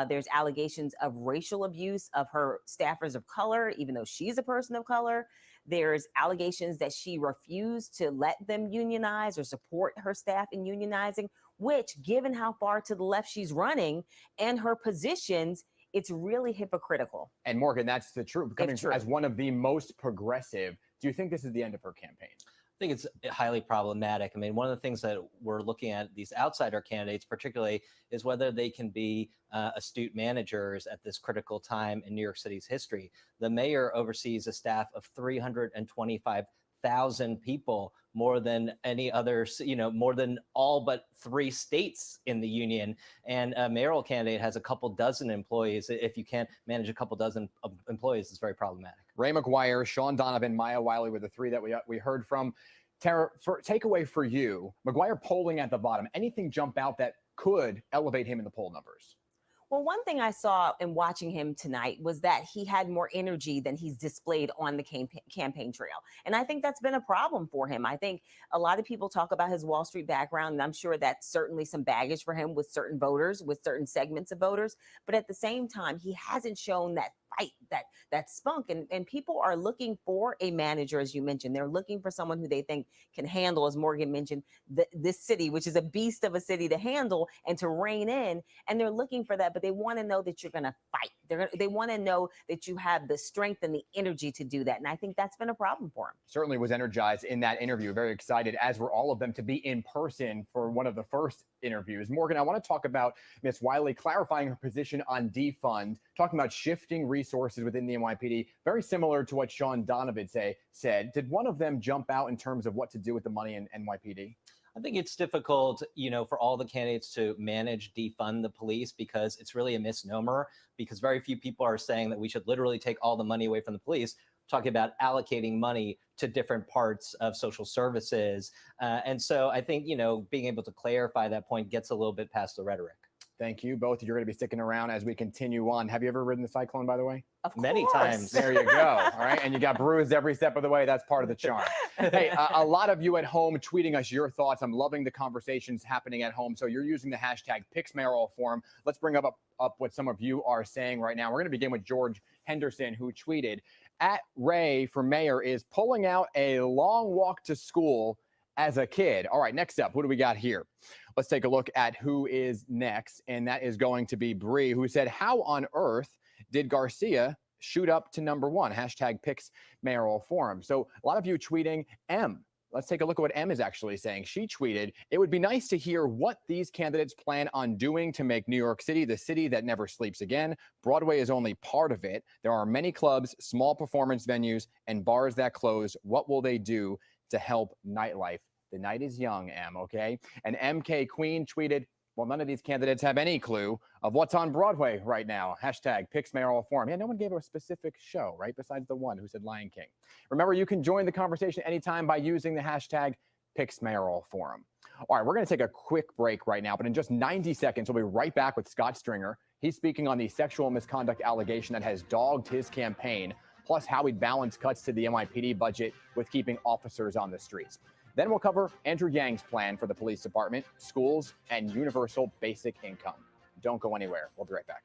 There's allegations of racial abuse of her staffers of color, even though she's a person of color. There's allegations that she refused to let them unionize or support her staff in unionizing, which, given how far to the left she's running and her positions, it's really hypocritical. And Morgan, that's the truth. Coming true. as one of the most progressive, do you think this is the end of her campaign? I think it's highly problematic. I mean, one of the things that we're looking at these outsider candidates particularly is whether they can be astute managers at this critical time in New York City's history. The mayor oversees a staff of 325,000 people, more than any other, more than all but 3 states in the union. And a mayoral candidate has a couple dozen employees. If you can't manage a couple dozen employees, it's very problematic. Ray McGuire, Shaun, Donovan, Maya Wiley were the 3 that we heard from. Tara, for takeaway for you, McGuire polling at the bottom, anything jump out that could elevate him in the poll numbers? Well, one thing I saw in watching him tonight was that he had more energy than he's displayed on the campaign trail. And I think that's been a problem for him. I think a lot of people talk about his Wall Street background, and I'm sure that's certainly some baggage for him with certain voters, with certain segments of voters. But at the same time, he hasn't shown that fight, that spunk. And people are looking for a manager, as you mentioned. They're looking for someone who they think can handle, as Morgan mentioned, this city, which is a beast of a city to handle and to rein in. And they're looking for that, but they want to know that you're going to fight. They want to know that you have the strength and the energy to do that. And I think that's been a problem for him. Certainly was energized in that interview. Very excited, as were all of them, to be in person for one of the first interviews. Morgan, I want to talk about Ms. Wiley clarifying her position on defund, talking about shifting resources within the NYPD, very similar to what Shaun Donovan said. Did one of them jump out in terms of what to do with the money in NYPD? I think it's difficult, for all the candidates to manage defund the police, because it's really a misnomer, because very few people are saying that we should literally take all the money away from the police. We're talking about allocating money to different parts of social services. And so I think, being able to clarify that point gets a little bit past the rhetoric. Thank you both. You're going to be sticking around as we continue on. Have you ever ridden the Cyclone, by the way? Many times. There you go. All right. And you got bruised every step of the way. That's part of the charm. Hey, a lot of you at home tweeting us your thoughts. I'm loving the conversations happening at home. So you're using the hashtag PIX Mayoral Forum. Let's bring up what some of you are saying right now. We're going to begin with George Henderson, who tweeted, at Ray for mayor is pulling out a long walk to school as a kid. All right, next up, who do we got here? Let's take a look at who is next, and that is going to be Bree, who said, how on earth did Garcia shoot up to #1? Hashtag PIX Mayoral Forum. So a lot of you tweeting M. Let's take a look at what M is actually saying. She tweeted, it would be nice to hear what these candidates plan on doing to make New York City the city that never sleeps again. Broadway is only part of it. There are many clubs, small performance venues, and bars that close. What will they do to help nightlife? The night is young, M, okay? And MK Queen tweeted, well, none of these candidates have any clue of what's on Broadway right now. Hashtag PIX Mayoral Forum. Yeah, no one gave a specific show, right? Besides the one who said Lion King. Remember, you can join the conversation anytime by using the hashtag PIX Mayoral Forum. All right, we're going to take a quick break right now, but in just 90 seconds, we'll be right back with Scott Stringer. He's speaking on the sexual misconduct allegation that has dogged his campaign, plus how he'd balance cuts to the NYPD budget with keeping officers on the streets. Then we'll cover Andrew Yang's plan for the police department, schools, and universal basic income. Don't go anywhere. We'll be right back.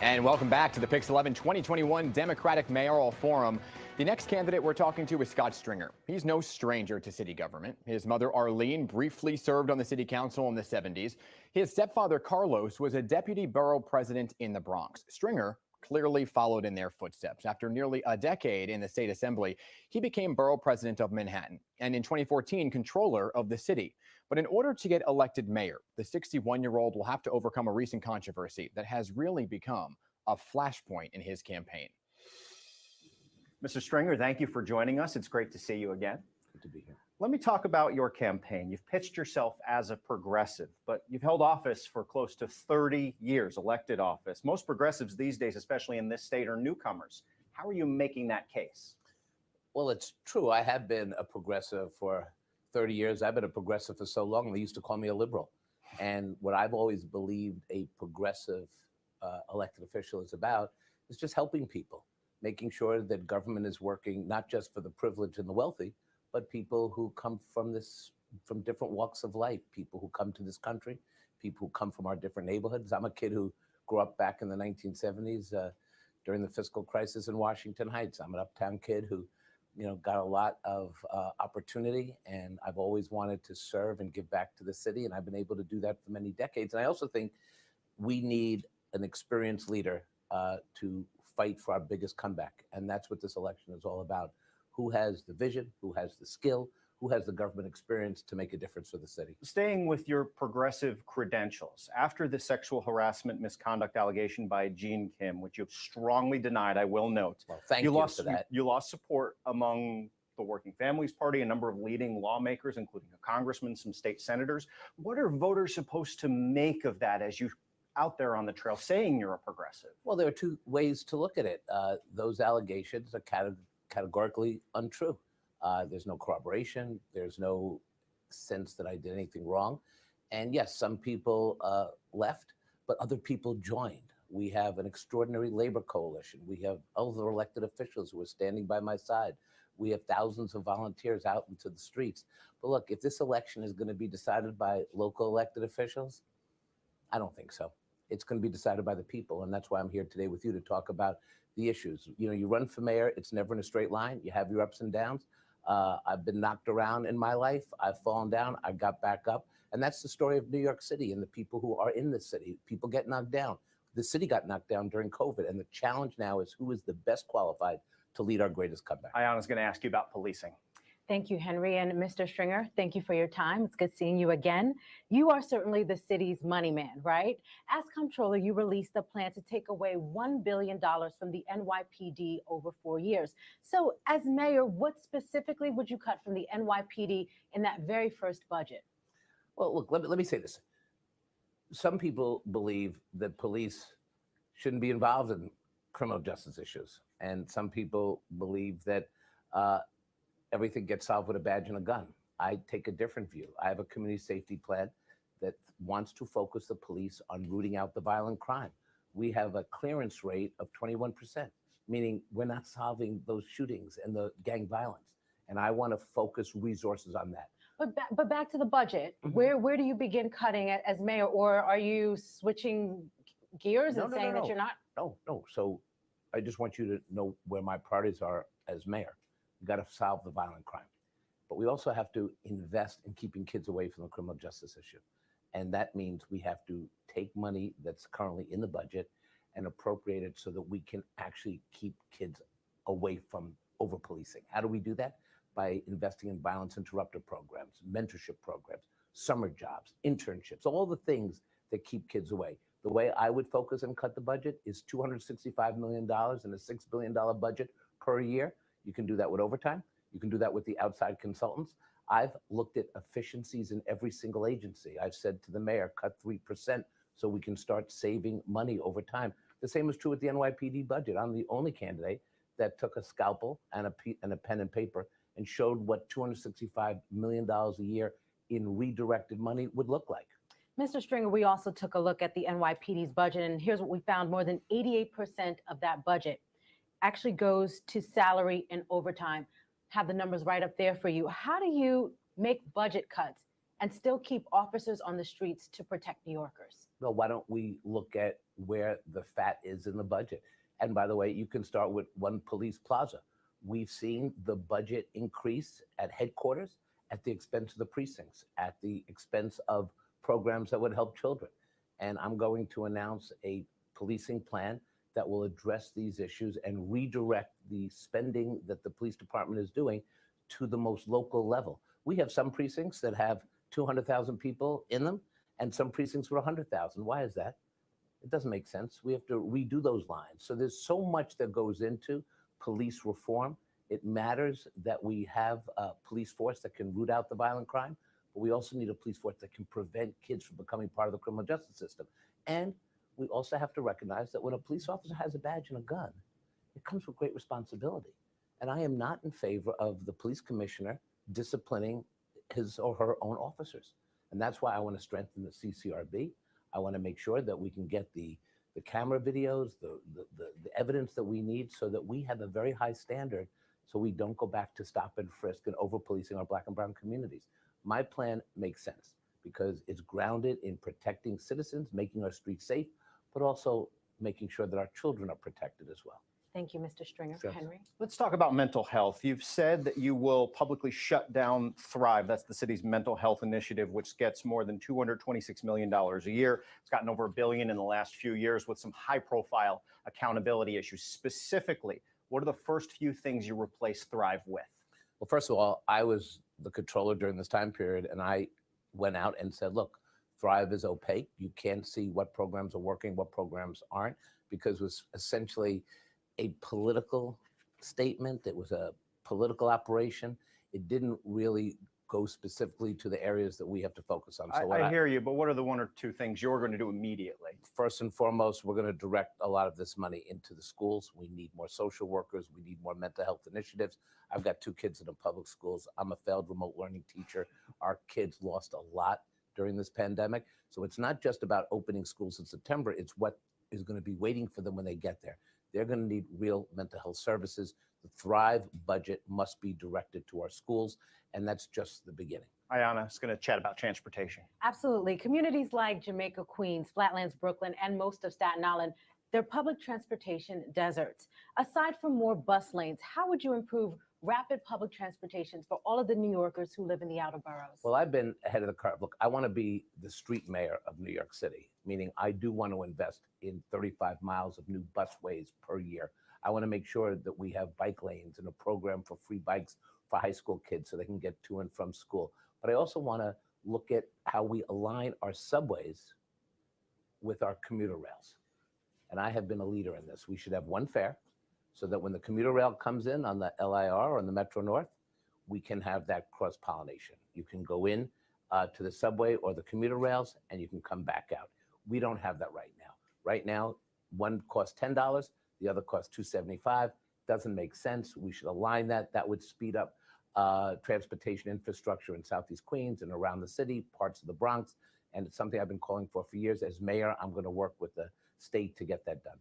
And welcome back to the PIX11 2021 Democratic Mayoral Forum. The next candidate we're talking to is Scott Stringer. He's no stranger to city government. His mother, Arlene, briefly served on the city council in the 70s. His stepfather, Carlos, was a deputy borough president in the Bronx. Stringer clearly followed in their footsteps. After nearly a decade in the state assembly, he became borough president of Manhattan and in 2014, controller of the city. But in order to get elected mayor, the 61-year-old will have to overcome a recent controversy that has really become a flashpoint in his campaign. Mr. Stringer, thank you for joining us. It's great to see you again. Good to be here. Let me talk about your campaign. You've pitched yourself as a progressive, but you've held office for close to 30 years, elected office. Most progressives these days, especially in this state, are newcomers. How are you making that case? Well, it's true. I have been a progressive for 30 years. I've been a progressive for so long, they used to call me a liberal. And what I've always believed a progressive elected official is about is just helping people, making sure that government is working not just for the privileged and the wealthy, but people who come from different walks of life, people who come to this country, people who come from our different neighborhoods. I'm a kid who grew up back in the 1970s during the fiscal crisis in Washington Heights. I'm an uptown kid who, got a lot of opportunity, and I've always wanted to serve and give back to the city, and I've been able to do that for many decades. And I also think we need an experienced leader to fight for our biggest comeback, and that's what this election is all about. Who has the vision, who has the skill, who has the government experience to make a difference for the city. Staying with your progressive credentials, after the sexual harassment misconduct allegation by Jean Kim, which you've strongly denied, I will note. Well, thank you for that. You lost support among the Working Families Party, a number of leading lawmakers, including a congressman, some state senators. What are voters supposed to make of that as you out there on the trail saying you're a progressive? Well, there are two ways to look at it. Those allegations are categorically untrue. There's no corroboration. There's no sense that I did anything wrong. And yes, some people left, but other people joined. We have an extraordinary labor coalition. We have other elected officials who are standing by my side. We have thousands of volunteers out into the streets. But look, if this election is going to be decided by local elected officials, I don't think so. It's going to be decided by the people. And that's why I'm here today with you to talk about the issues. You run for mayor, it's never in a straight line. You have your ups and downs. I've been knocked around in my life. I've fallen down. I got back up. And that's the story of New York City and the people who are in the city. People get knocked down. The city got knocked down during COVID. And the challenge now is who is the best qualified to lead our greatest comeback. Ayanna's going to ask you about policing. Thank you, Henry. And Mr. Stringer, thank you for your time. It's good seeing you again. You are certainly the city's money man, right? As comptroller, you released a plan to take away $1 billion from the NYPD over 4 years. So as mayor, what specifically would you cut from the NYPD in that very first budget? Well, look, let me say this. Some people believe that police shouldn't be involved in criminal justice issues. And some people believe that everything gets solved with a badge and a gun. I take a different view. I have a community safety plan that wants to focus the police on rooting out the violent crime. We have a clearance rate of 21%, meaning we're not solving those shootings and the gang violence. And I want to focus resources on that. But back to the budget, where do you begin cutting it as mayor, or are you switching gears and saying that you're not? No. So I just want you to know where my priorities are as mayor. We've got to solve the violent crime. But we also have to invest in keeping kids away from the criminal justice issue. And that means we have to take money that's currently in the budget and appropriate it so that we can actually keep kids away from over-policing. How do we do that? By investing in violence interrupter programs, mentorship programs, summer jobs, internships, all the things that keep kids away. The way I would focus and cut the budget is $265 million in a $6 billion budget per year. You can do that with overtime. You can do that with the outside consultants. I've looked at efficiencies in every single agency. I've said to the mayor, cut 3% so we can start saving money over time. The same is true with the NYPD budget. I'm the only candidate that took a scalpel and a pen and paper and showed what $265 million a year in redirected money would look like. Mr. Stringer, we also took a look at the NYPD's budget, and here's what we found. More than 88% of that budget actually goes to salary and overtime. Have the numbers right up there for you. How do you make budget cuts and still keep officers on the streets to protect New Yorkers? Well, why don't we look at where the fat is in the budget? And by the way, you can start with one police plaza. We've seen the budget increase at headquarters at the expense of the precincts, at the expense of programs that would help children. And I'm going to announce a policing plan that will address these issues and redirect the spending that the police department is doing to the most local level. We have some precincts that have 200,000 people in them and some precincts with 100,000. Why is that? It doesn't make sense. We have to redo those lines. So there's so much that goes into police reform. It matters that we have a police force that can root out the violent crime, but we also need a police force that can prevent kids from becoming part of the criminal justice system. And we also have to recognize that when a police officer has a badge and a gun, it comes with great responsibility. And I am not in favor of the police commissioner disciplining his or her own officers. And that's why I want to strengthen the CCRB. I want to make sure that we can get the camera videos, the evidence that we need so that we have a very high standard so we don't go back to stop and frisk and over-policing our Black and brown communities. My plan makes sense because it's grounded in protecting citizens, making our streets safe, but also making sure that our children are protected as well. Thank you, Mr. Stringer. Sure. Henry? Let's talk about mental health. You've said that you will publicly shut down Thrive. That's the city's mental health initiative, which gets more than $226 million a year. It's gotten over $1 billion in the last few years with some high-profile accountability issues. Specifically, what are the first few things you replace Thrive with? Well, first of all, I was the controller during this time period, and I went out and said, look, Thrive is opaque. You can't see what programs are working, what programs aren't, because it was essentially a political statement. It was a political operation. It didn't really go specifically to the areas that we have to focus on. So I hear you, but what are the one or two things you're going to do immediately? First and foremost, we're going to direct a lot of this money into the schools. We need more social workers. We need more mental health initiatives. I've got 2 kids in the public schools. I'm a failed remote learning teacher. Our kids lost a lot during this pandemic. So it's not just about opening schools in September. It's what is going to be waiting for them when they get there. They're going to need real mental health services. The Thrive budget must be directed to our schools, and that's just the beginning. Ayanna is going to chat about transportation. Absolutely. Communities like Jamaica, Queens, Flatlands, Brooklyn, and most of Staten Island, they're public transportation deserts. Aside from more bus lanes, how would you improve rapid public transportation for all of the New Yorkers who live in the outer boroughs? Well, I've been ahead of the curve. Look, I want to be the street mayor of New York City, meaning I do want to invest in 35 miles of new busways per year. I want to make sure that we have bike lanes and a program for free bikes for high school kids so they can get to and from school. But I also want to look at how we align our subways with our commuter rails. And I have been a leader in this. We should have one fare so that when the commuter rail comes in on the LIR or on the Metro North, we can have that cross-pollination. You can go in to the subway or the commuter rails and you can come back out. We don't have that right now. Right now, one costs $10, the other costs $2.75. Doesn't make sense. We should align that. That would speed up transportation infrastructure in Southeast Queens and around the city, parts of the Bronx. And it's something I've been calling for years. As mayor, I'm going to work with the state to get that done.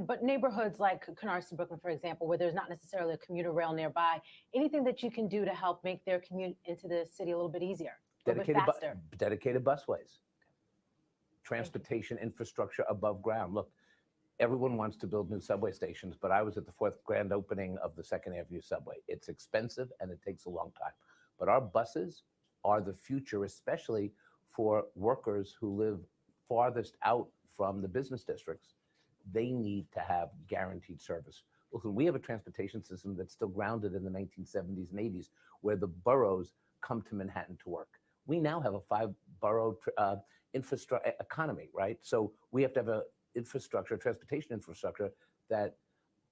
But neighborhoods like Canarsie, Brooklyn, for example, where there's not necessarily a commuter rail nearby, anything that you can do to help make their commute into the city a little bit easier, a little bit faster? Dedicated busways, transportation infrastructure above ground. Look, everyone wants to build new subway stations, but I was at the 4th grand opening of the 2nd Avenue subway. It's expensive and it takes a long time. But our buses are the future, especially for workers who live farthest out from the business districts. They need to have guaranteed service. Listen, we have a transportation system that's still grounded in the 1970s and 80s, where the boroughs come to Manhattan to work. We now have a 5-borough infrastructure economy, right? So we have to have a transportation infrastructure that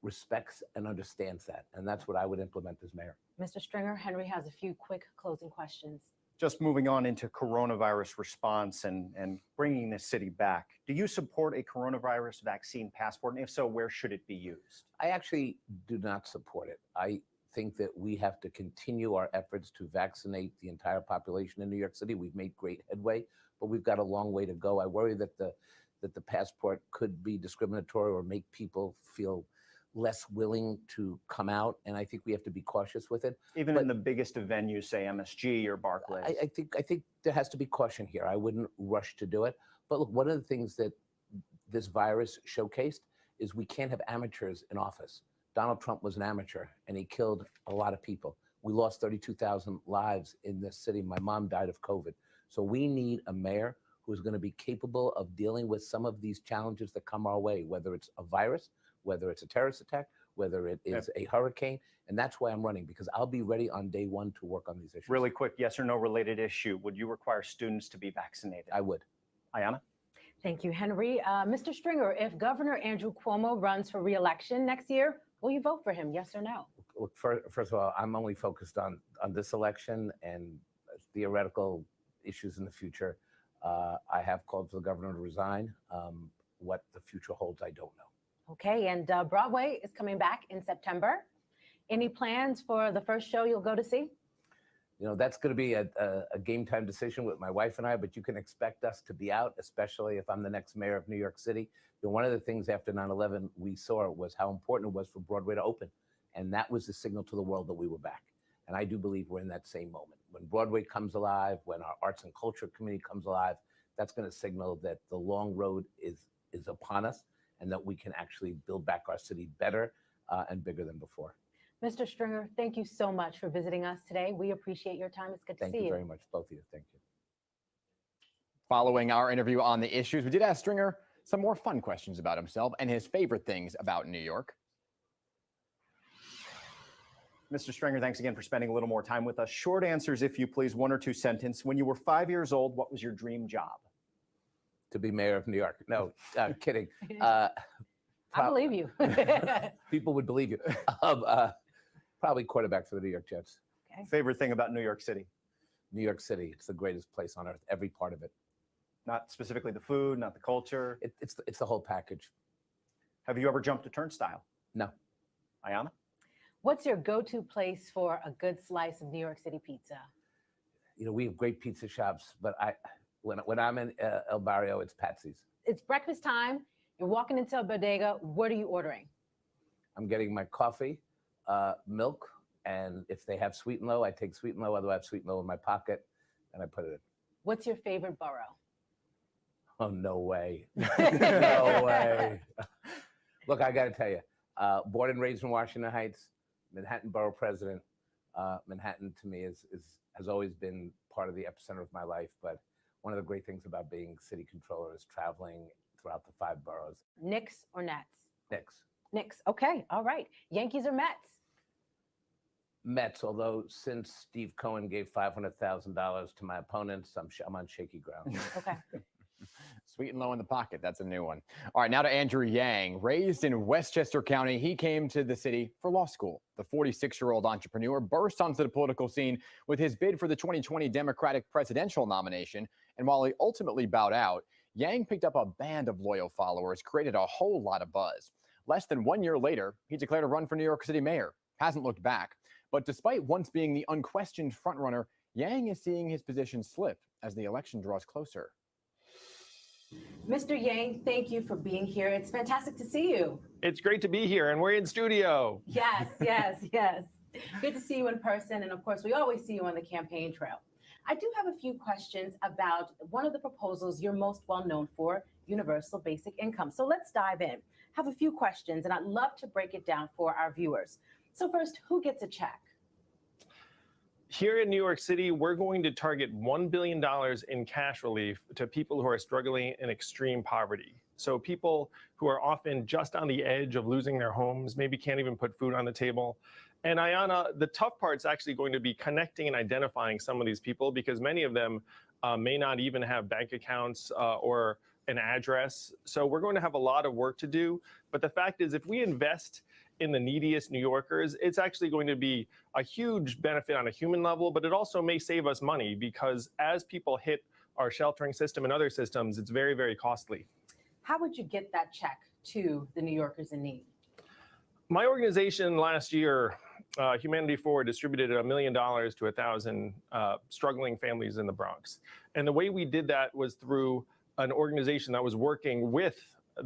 respects and understands that. And that's what I would implement as mayor. Mr. Stringer, Henry has a few quick closing questions. Just moving on into coronavirus response and bringing the city back. Do you support a coronavirus vaccine passport? And if so, where should it be used? I actually do not support it. I think that we have to continue our efforts to vaccinate the entire population in New York City. We've made great headway, but we've got a long way to go. I worry that the passport could be discriminatory or make people feel less willing to come out, and I think we have to be cautious with it. Even in the biggest of venues, say MSG or Barclays. I think there has to be caution here. I wouldn't rush to do it. But look, one of the things that this virus showcased is we can't have amateurs in office. Donald Trump was an amateur, and he killed a lot of people. We lost 32,000 lives in this city. My mom died of COVID. So we need a mayor who's going to be capable of dealing with some of these challenges that come our way, whether it's a virus, whether it's a terrorist attack, whether it is a hurricane. And that's why I'm running, because I'll be ready on day one to work on these issues. Really quick, yes or no related issue. Would you require students to be vaccinated? I would. Ayanna? Thank you, Henry. Mr. Stringer, if Governor Andrew Cuomo runs for re-election next year, will you vote for him, yes or no? Look, first of all, I'm only focused on this election and theoretical issues in the future. I have called for the governor to resign. What the future holds, I don't know. Okay, and Broadway is coming back in September. Any plans for the first show you'll go to see? You know, that's going to be a game time decision with my wife and I, but you can expect us to be out, especially if I'm the next mayor of New York City. You know, one of the things after 9/11 we saw was how important it was for Broadway to open. And that was the signal to the world that we were back. And I do believe we're in that same moment. When Broadway comes alive, when our arts and culture community comes alive, that's going to signal that the long road is upon us and that we can actually build back our city better and bigger than before. Mr. Stringer, thank you so much for visiting us today. We appreciate your time. It's good to see you. Thank you very much, both of you. Thank you. Following our interview on the issues, we did ask Stringer some more fun questions about himself and his favorite things about New York. Mr. Stringer, thanks again for spending a little more time with us. Short answers, if you please, 1 or 2 sentences. When you were 5 years old, what was your dream job? To be mayor of New York. No, kidding. I believe you. People would believe you. Probably quarterback for the New York Jets. Okay. Favorite thing about New York City? New York City. It's the greatest place on earth, every part of it. Not specifically the food, not the culture? It's the whole package. Have you ever jumped a turnstile? No. Ayanna? What's your go-to place for a good slice of New York City pizza? You know, we have great pizza shops, but when I'm in El Barrio, it's Patsy's. It's breakfast time. You're walking into a bodega. What are you ordering? I'm getting my coffee, milk, and if they have sweet and low, I take sweet and low. Otherwise, I have sweet and low in my pocket, and I put it in. What's your favorite borough? Oh, no way. No way. Look, I got to tell you, born and raised in Washington Heights, Manhattan Borough president. Manhattan to me has always been part of the epicenter of my life. But one of the great things about being city controller is traveling throughout the 5 boroughs. Knicks or Nets? Knicks. Knicks. Okay. All right. Yankees or Mets? Mets, although since Steve Cohen gave $500,000 to my opponents, I'm on shaky ground. Okay. Sweet and low in the pocket. That's a new one. All right, now to Andrew Yang. Raised in Westchester County, he came to the city for law school. The 46-year-old entrepreneur burst onto the political scene with his bid for the 2020 Democratic presidential nomination. And while he ultimately bowed out, Yang picked up a band of loyal followers, created a whole lot of buzz. Less than 1 year later, he declared a run for New York City mayor. Hasn't looked back. But despite once being the unquestioned frontrunner, Yang is seeing his position slip as the election draws closer. Mr. Yang, thank you for being here. It's fantastic to see you. It's great to be here, and we're in studio. Yes, yes, yes. Good to see you in person. And of course, we always see you on the campaign trail. I do have a few questions about one of the proposals you're most well known for, universal basic income. So let's dive in. Have a few questions, and I'd love to break it down for our viewers. So first, who gets a check? Here in New York City, we're going to target $1 billion in cash relief to people who are struggling in extreme poverty. So people who are often just on the edge of losing their homes, maybe can't even put food on the table. And Ayanna, the tough part's actually going to be connecting and identifying some of these people, because many of them may not even have bank accounts or an address. So we're going to have a lot of work to do. But the fact is, if we invest in the neediest New Yorkers, it's actually going to be a huge benefit on a human level, but it also may save us money, because as people hit our sheltering system and other systems, it's very, very costly. How would you get that check to the New Yorkers in need? My organization last year, Humanity Forward, distributed $1 million to 1,000 struggling families in the Bronx. And the way we did that was through an organization that was working with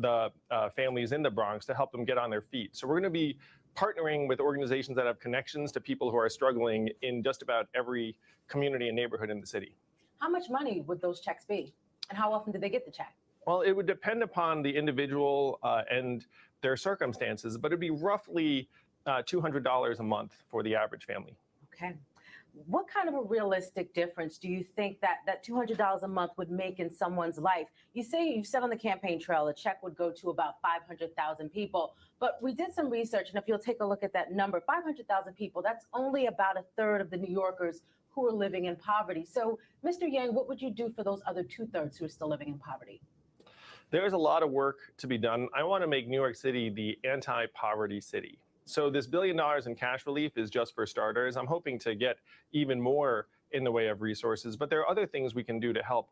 the families in the Bronx to help them get on their feet. So we're going to be partnering with organizations that have connections to people who are struggling in just about every community and neighborhood in the city. How much money would those checks be? And how often do they get the check? Well, it would depend upon the individual and their circumstances, but it'd be roughly $200 a month for the average family. Okay. What kind of a realistic difference do you think that $200 a month would make in someone's life? You said on the campaign trail, a check would go to about 500,000 people, but we did some research, and if you'll take a look at that number, 500,000 people, that's only about a third of the New Yorkers who are living in poverty. So, Mr. Yang, what would you do for those other 2/3 who are still living in poverty? There's a lot of work to be done. I want to make New York City the anti-poverty city. So this $1 billion in cash relief is just for starters. I'm hoping to get even more in the way of resources, but there are other things we can do to help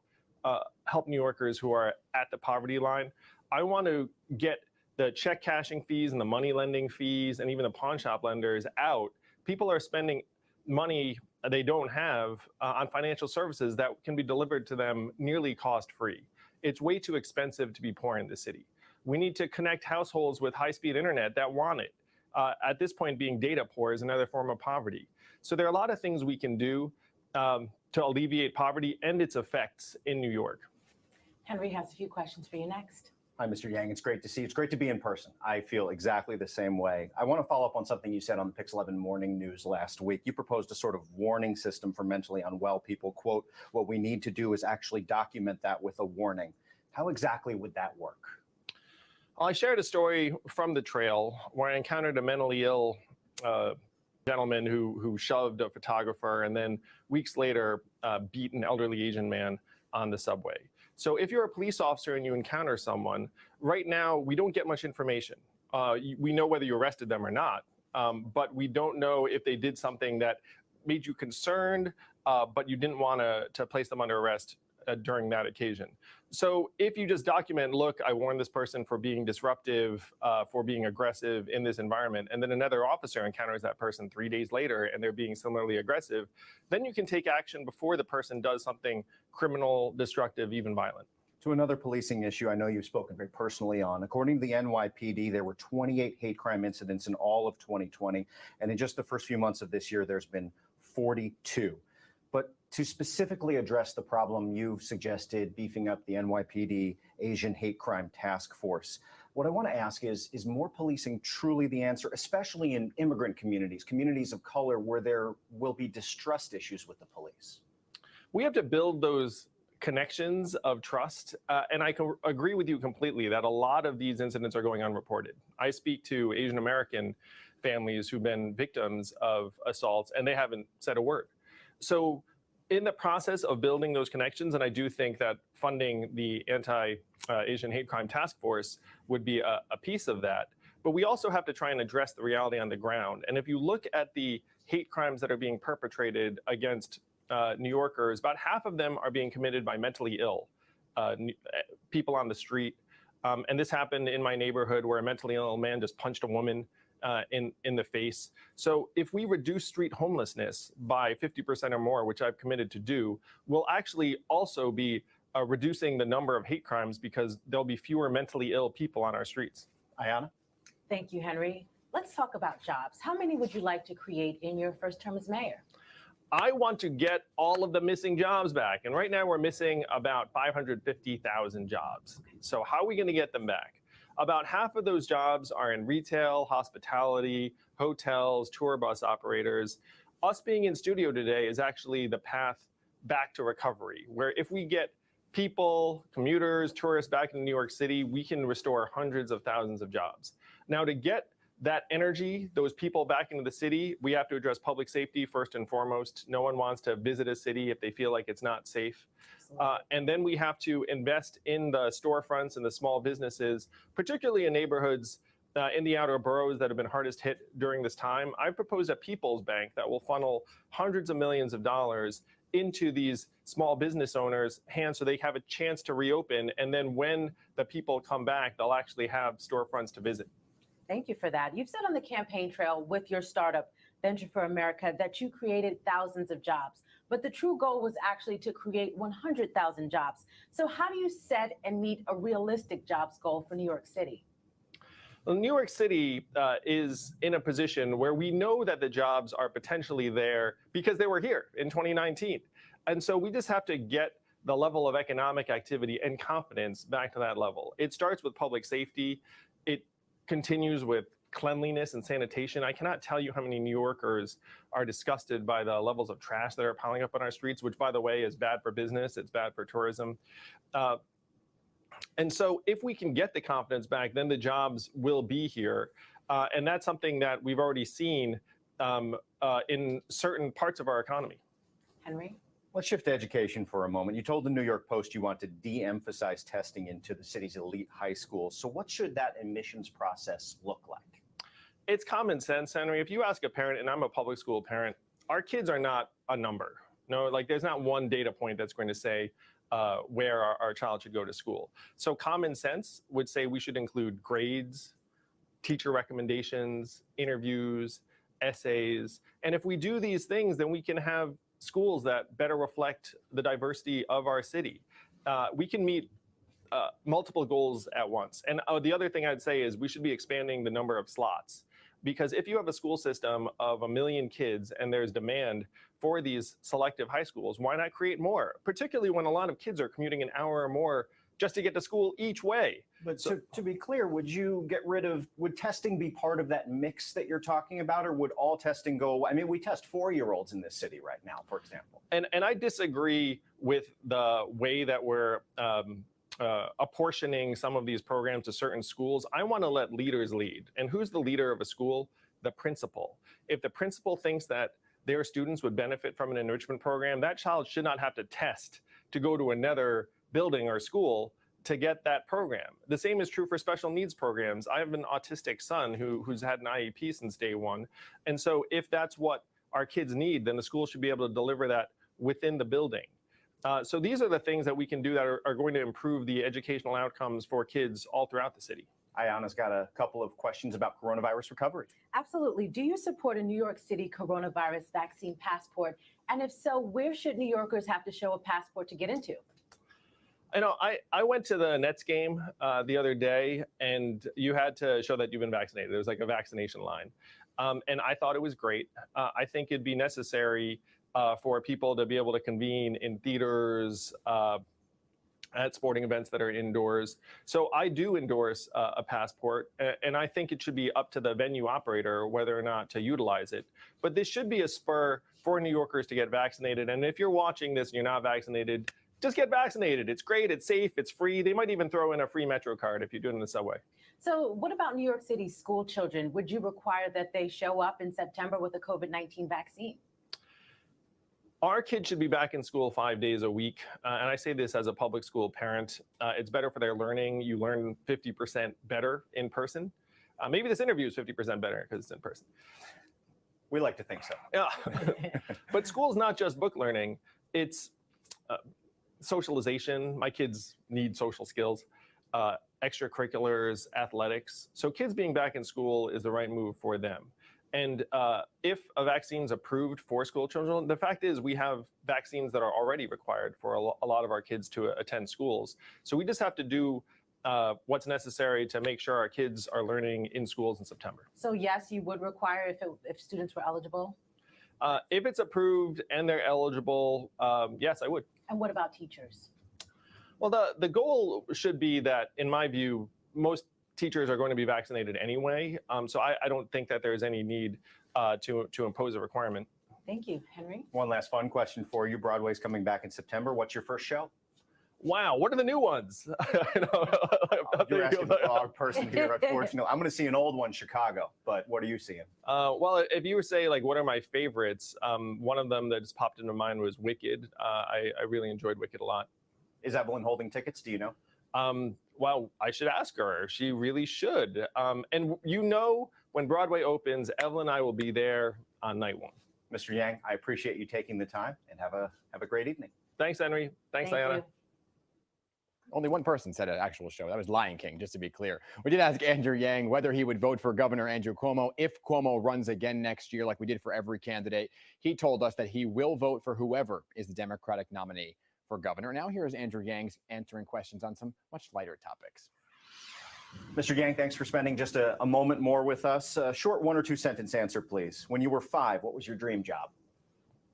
New Yorkers who are at the poverty line. I want to get the check cashing fees and the money lending fees and even the pawn shop lenders out. People are spending money they don't have on financial services that can be delivered to them nearly cost-free. It's way too expensive to be poor in the city. We need to connect households with high-speed internet that want it. At this point, being data poor is another form of poverty. So there are a lot of things we can do to alleviate poverty and its effects in New York. Henry has a few questions for you next. Hi, Mr. Yang. It's great to see you. It's great to be in person. I feel exactly the same way. I want to follow up on something you said on the PIX11 morning news last week. You proposed a sort of warning system for mentally unwell people. Quote, what we need to do is actually document that with a warning. How exactly would that work? Well, I shared a story from the trail where I encountered a mentally ill gentleman who shoved a photographer and then weeks later beat an elderly Asian man on the subway. So if you're a police officer and you encounter someone, right now we don't get much information. We know whether you arrested them or not, but we don't know if they did something that made you concerned, but you didn't want to place them under arrest during that occasion. So if you just document, look, I warned this person for being disruptive, for being aggressive in this environment, and then another officer encounters that person 3 days later and they're being similarly aggressive, then you can take action before the person does something criminal, destructive, even violent. To another policing issue I know you've spoken very personally on. According to the NYPD, there were 28 hate crime incidents in all of 2020. And in just the first few months of this year, there's been 42. But to specifically address the problem, you've suggested beefing up the NYPD Asian Hate Crime Task Force. What I want to ask is more policing truly the answer, especially in immigrant communities, communities of color where there will be distrust issues with the police? We have to build those connections of trust. And I can agree with you completely that a lot of these incidents are going unreported. I speak to Asian American families who've been victims of assaults and they haven't said a word. So in the process of building those connections, and I do think that funding the Anti-Asian Hate Crime Task Force would be a piece of that, but we also have to try and address the reality on the ground. And if you look at the hate crimes that are being perpetrated against New Yorkers, about half of them are being committed by mentally ill people on the street. And this happened in my neighborhood where a mentally ill man just punched a woman in the face. So if we reduce street homelessness by 50% or more, which I've committed to do, we'll actually also be reducing the number of hate crimes because there'll be fewer mentally ill people on our streets. Ayana? Thank you, Henry. Let's talk about jobs. How many would you like to create in your first term as mayor? I want to get all of the missing jobs back. And right now we're missing about 550,000 jobs. So how are we going to get them back? About half of those jobs are in retail, hospitality, hotels, tour bus operators. Us being in studio today is actually the path back to recovery, where if we get people, commuters, tourists back in New York City, we can restore hundreds of thousands of jobs. Now, to get that energy, those people back into the city, we have to address public safety first and foremost. No one wants to visit a city if they feel like it's not safe. And then we have to invest in the storefronts and the small businesses, particularly in neighborhoods in the outer boroughs that have been hardest hit during this time. I proposed a People's Bank that will funnel hundreds of millions of dollars into these small business owners' hands so they have a chance to reopen. And then when the people come back, they'll actually have storefronts to visit. Thank you for that. You've said on the campaign trail with your startup Venture for America that you created thousands of jobs, but the true goal was actually to create 100,000 jobs. So how do you set and meet a realistic jobs goal for New York City? Well, New York City is in a position where we know that the jobs are potentially there because they were here in 2019. And so we just have to get the level of economic activity and confidence back to that level. It starts with public safety. It continues with cleanliness and sanitation. I cannot tell you how many New Yorkers are disgusted by the levels of trash that are piling up on our streets, which, by the way, is bad for business. It's bad for tourism. And so if we can get the confidence back, then the jobs will be here. And that's something that we've already seen in certain parts of our economy. Henry? Let's shift to education for a moment. You told the New York Post you want to de-emphasize testing into the city's elite high schools. So what should that admissions process look like? It's common sense, Henry. If you ask a parent, and I'm a public school parent, our kids are not a number. No, like there's not one data point that's going to say where our child should go to school. So common sense would say we should include grades, teacher recommendations, interviews, essays. And if we do these things, then we can have schools that better reflect the diversity of our city. We can meet multiple goals at once. And the other thing I'd say is we should be expanding the number of slots. Because if you have a school system of 1 million kids and there's demand for these selective high schools, why not create more? Particularly when a lot of kids are commuting an hour or more just to get to school each way. But so, to be clear, would testing be part of that mix that you're talking about, or would all testing go? I mean, we test 4-year-olds in this city right now, for example. And I disagree with the way that we're apportioning some of these programs to certain schools. I want to let leaders lead. And who's the leader of a school? The principal. If the principal thinks that their students would benefit from an enrichment program, that child should not have to test to go to another building or school to get that program. The same is true for special needs programs. I have an autistic son who's had an IEP since day one. And so if that's what our kids need, then the school should be able to deliver that within the building. So these are the things that we can do that are going to improve the educational outcomes for kids all throughout the city. Ayana's got a couple of questions about coronavirus recovery. Absolutely. Do you support a New York City coronavirus vaccine passport? And if so, where should New Yorkers have to show a passport to get into? I know I went to the Nets game the other day, and you had to show that you've been vaccinated. There was like a vaccination line. And I thought it was great. I think it'd be necessary for people to be able to convene in theaters, at sporting events that are indoors. So I do endorse a passport, and I think it should be up to the venue operator whether or not to utilize it. But this should be a spur for New Yorkers to get vaccinated. And if you're watching this and you're not vaccinated, just get vaccinated. It's great, it's safe, it's free. They might even throw in a free Metro card if you do it in the subway. So what about New York City school children? Would you require that they show up in September with a COVID-19 vaccine? Our kids should be back in school 5 days a week. And I say this as a public school parent. It's better for their learning. You learn 50% better in person. Maybe this interview is 50% better because it's in person. We like to think so. Yeah. But school's not just book learning. It's socialization. My kids need social skills, extracurriculars, athletics. So kids being back in school is the right move for them. And if a vaccine's approved for school children, the fact is we have vaccines that are already required for a lot of our kids to attend schools. So we just have to do what's necessary to make sure our kids are learning in schools in September. So yes, you would require if students were eligible? If it's approved and they're eligible, yes, I would. And what about teachers? Well, the goal should be that, in my view, most teachers are going to be vaccinated anyway. So I don't think that there's any need to impose a requirement. Thank you. Henry? One last fun question for you. Broadway's coming back in September. What's your first show? Wow, what are the new ones? You're asking the wrong person here, unfortunately. I'm going to see an old one, Chicago, but what are you seeing? Well, if you were say, like, what are my favorites? One of them that just popped into mind was Wicked. I really enjoyed Wicked a lot. Is Evelyn holding tickets? Do you know? Well, I should ask her. She really should. And you know, when Broadway opens, Evelyn and I will be there on night one. Mr. Yang, I appreciate you taking the time, and have a great evening. Thanks, Henry. Thanks, Diana. Only one person said an actual show. That was Lion King, just to be clear. We did ask Andrew Yang whether he would vote for Governor Andrew Cuomo if Cuomo runs again next year, like we did for every candidate. He told us that he will vote for whoever is the Democratic nominee for governor. Now here's Andrew Yang answering questions on some much lighter topics. Mr. Yang, thanks for spending just a moment more with us. A short 1 or 2 sentence answer, please. When you were 5, what was your dream job?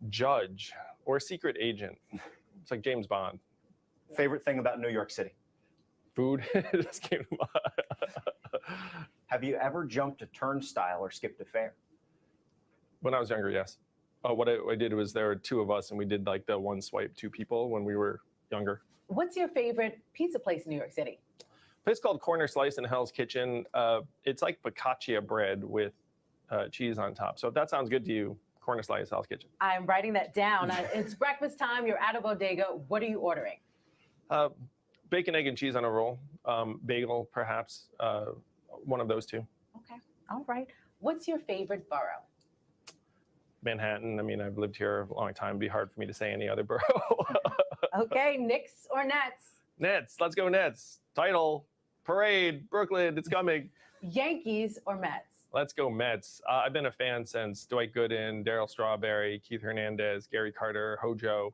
Judge or secret agent. It's like James Bond. Favorite thing about New York City? Food. Just came to mind. Have you ever jumped a turnstile or skipped a fare? When I was younger, yes. What I did was there were 2 of us, and we did like the one swipe 2 people when we were younger. What's your favorite pizza place in New York City? A place called Corner Slice in Hell's Kitchen. It's like focaccia bread with cheese on top. So if that sounds good to you, Corner Slice, Hell's Kitchen. I'm writing that down. It's breakfast time. You're at a bodega. What are you ordering? Bacon, egg, and cheese on a roll. Bagel, perhaps. One of those 2. Okay. All right. What's your favorite borough? Manhattan. I mean, I've lived here a long time. It'd be hard for me to say any other borough. Okay. Knicks or Nets? Nets. Let's go Nets. Title. Parade. Brooklyn. It's coming. Yankees or Mets? Let's go Mets. I've been a fan since Dwight Gooden, Darryl Strawberry, Keith Hernandez, Gary Carter, Hojo,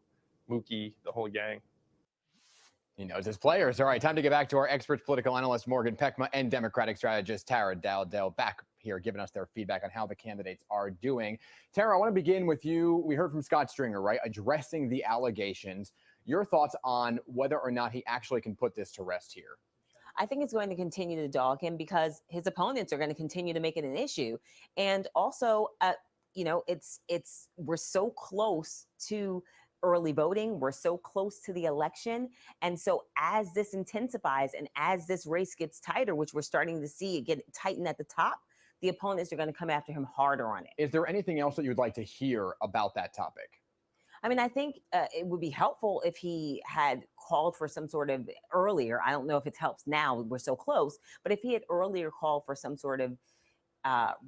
Mookie, the whole gang. He knows his players. All right, time to get back to our experts, political analyst Morgan Peckma and Democratic strategist Tara Dowdell back here giving us their feedback on how the candidates are doing. Tara, I want to begin with you. We heard from Scott Stringer, right, addressing the allegations. Your thoughts on whether or not he actually can put this to rest here? I think it's going to continue to dog him because his opponents are going to continue to make it an issue. And also, we're so close to early voting. We're so close to the election. And so as this intensifies and as this race gets tighter, which we're starting to see it get tightened at the top, the opponents are going to come after him harder on it. Is there anything else that you'd like to hear about that topic? I mean, I think it would be helpful if he had called for some sort of earlier, I don't know if it helps now, we're so close, but if he had earlier called for some sort of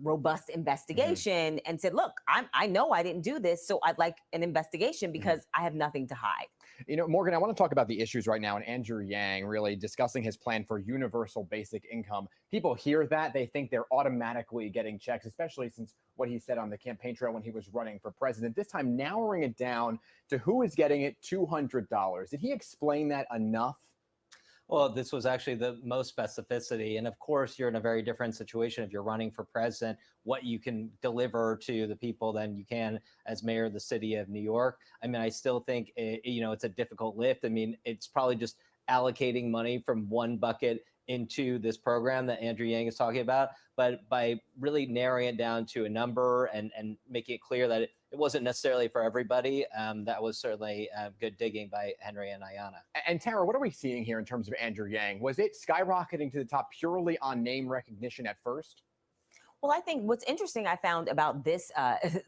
robust investigation and said, look, I know I didn't do this, so I'd like an investigation because I have nothing to hide. You know, Morgan, I want to talk about the issues right now, and Andrew Yang really discussing his plan for universal basic income. People hear that, they think they're automatically getting checks, especially since what he said on the campaign trail when he was running for president. This time, narrowing it down to who is getting it, $200. Did he explain that enough? Well, this was actually the most specificity. And of course, you're in a very different situation if you're running for president, what you can deliver to the people than you can as mayor of the city of New York. I mean, I still think, it's a difficult lift. I mean, it's probably just allocating money from one bucket into this program that Andrew Yang is talking about. But by really narrowing it down to a number and making it clear that it wasn't necessarily for everybody, that was certainly good digging by Henry and Ayanna. And Tara, what are we seeing here in terms of Andrew Yang? Was it skyrocketing to the top purely on name recognition at first? Well, I think what's interesting I found about this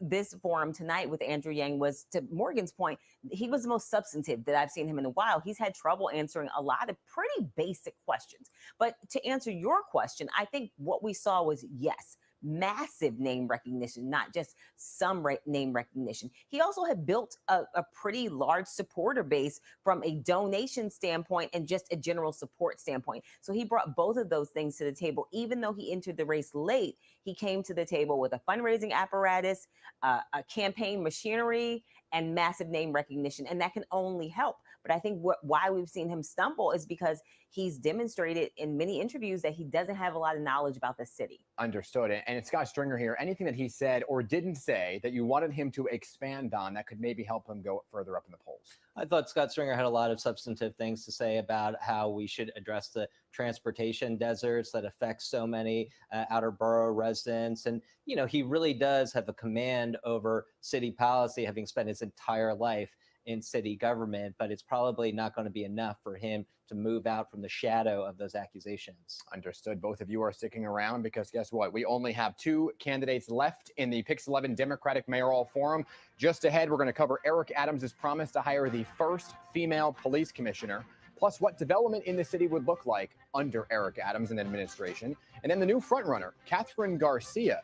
this forum tonight with Andrew Yang was, to Morgan's point, he was the most substantive that I've seen him in a while. He's had trouble answering a lot of pretty basic questions. But to answer your question, I think what we saw was, yes, massive name recognition, not just some name recognition. He also had built a pretty large supporter base from a donation standpoint and just a general support standpoint. So he brought both of those things to the table. Even though he entered the race late, he came to the table with a fundraising apparatus, a campaign machinery, and massive name recognition. And that can only help. But I think why we've seen him stumble is because he's demonstrated in many interviews that he doesn't have a lot of knowledge about the city. Understood. And it's Scott Stringer here. Anything that he said or didn't say that you wanted him to expand on that could maybe help him go further up in the polls? I thought Scott Stringer had a lot of substantive things to say about how we should address the transportation deserts that affect so many outer borough residents. And, he really does have a command over city policy, having spent his entire life in city government, but it's probably not going to be enough for him to move out from the shadow of those accusations. Understood. Both of you are sticking around because guess what? We only have 2 candidates left in the PIX11 Democratic Mayoral Forum. Just ahead, we're going to cover Eric Adams' promise to hire the first female police commissioner, plus what development in the city would look like under Eric Adams and administration, and then the new frontrunner, Kathryn Garcia.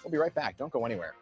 We'll be right back. Don't go anywhere.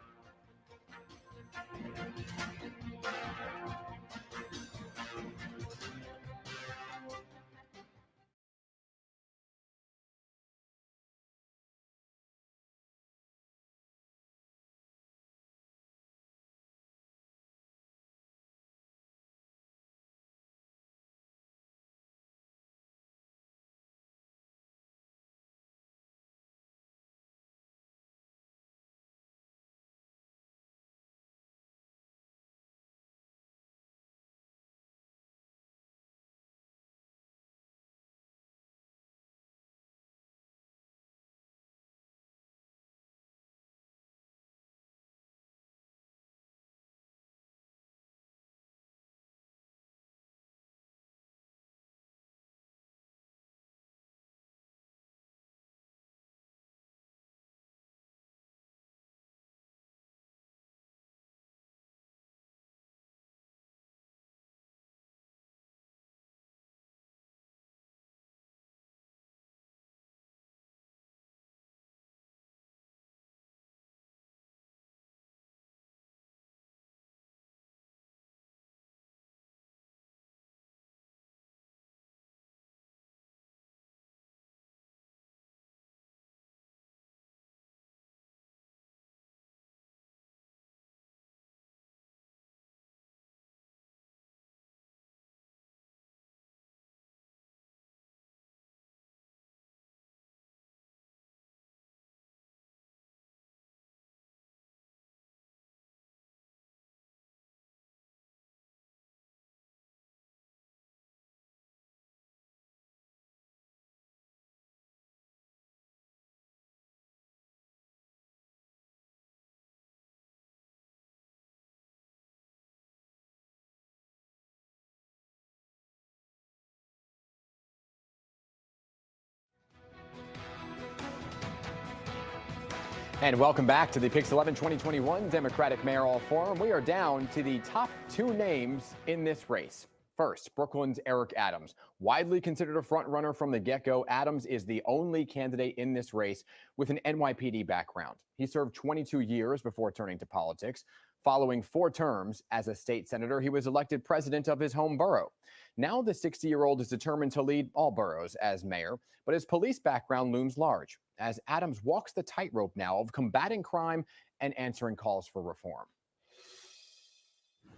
And welcome back to the PIX11 2021 Democratic Mayoral Forum. We are down to the top two names in this race. First, Brooklyn's Eric Adams. Widely considered a front-runner from the get-go, Adams is the only candidate in this race with an NYPD background. He served 22 years before turning to politics. Following 4 terms as a state senator, he was elected president of his home borough. Now the 60-year-old is determined to lead all boroughs as mayor, but his police background looms large as Adams walks the tightrope now of combating crime and answering calls for reform.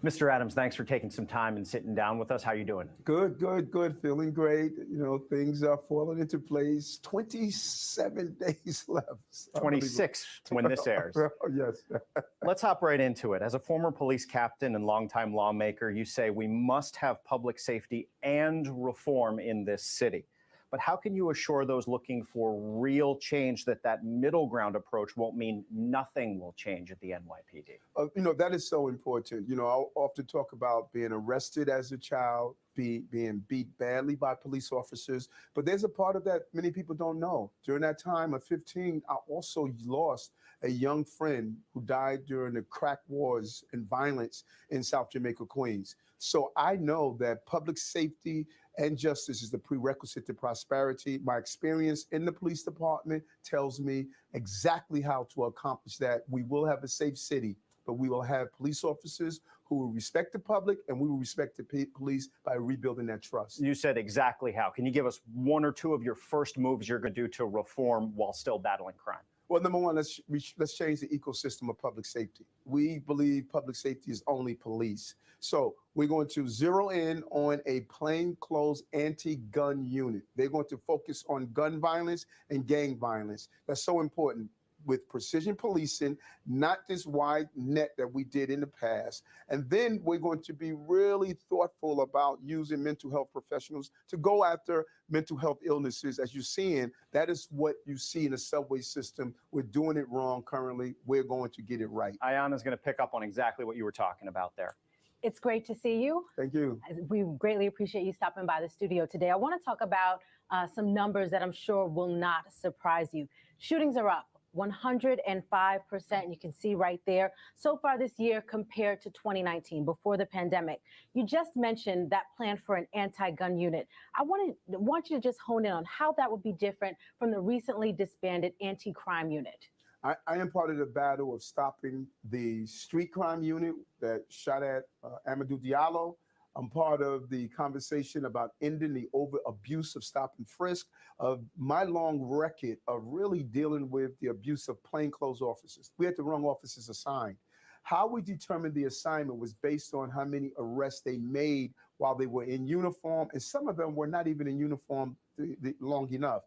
Mr. Adams, thanks for taking some time and sitting down with us. How are you doing? Good. Feeling great. You know, things are falling into place. 27 days left. 26 when this airs. Yes. Let's hop right into it. As a former police captain and longtime lawmaker, you say we must have public safety and reform in this city. But how can you assure those looking for real change that middle ground approach won't mean nothing will change at the NYPD? You know, that is so important. You know, I often talk about being arrested as a child, being beat badly by police officers. But there's a part of that many people don't know. During that time of 15, I also lost a young friend who died during the crack wars and violence in South Jamaica, Queens. So I know that public safety and justice is the prerequisite to prosperity. My experience in the police department tells me exactly how to accomplish that. We will have a safe city, but we will have police officers who will respect the public, and we will respect the police by rebuilding that trust. You said exactly how. Can you give us 1 or 2 of your first moves you're going to do to reform while still battling crime? Well, number one, let's change the ecosystem of public safety. We believe public safety is only police. So we're going to zero in on a plainclothes anti-gun unit. They're going to focus on gun violence and gang violence. That's so important. With precision policing, not this wide net that we did in the past. And then we're going to be really thoughtful about using mental health professionals to go after mental health illnesses. As you're seeing, that is what you see in the subway system. We're doing it wrong currently. We're going to get it right. Ayana's going to pick up on exactly what you were talking about there. It's great to see you. Thank you. We greatly appreciate you stopping by the studio today. I want to talk about some numbers that I'm sure will not surprise you. Shootings are up 105%. You can see right there so far this year compared to 2019, before the pandemic. You just mentioned that plan for an anti-gun unit. I want you to just hone in on how that would be different from the recently disbanded anti-crime unit. I am part of the battle of stopping the street crime unit that shot at Amadou Diallo. I'm part of the conversation about ending the over-abuse of stop and frisk, of my long record of really dealing with the abuse of plainclothes officers. We had the wrong officers assigned. How we determined the assignment was based on how many arrests they made while they were in uniform, and some of them were not even in uniform long enough.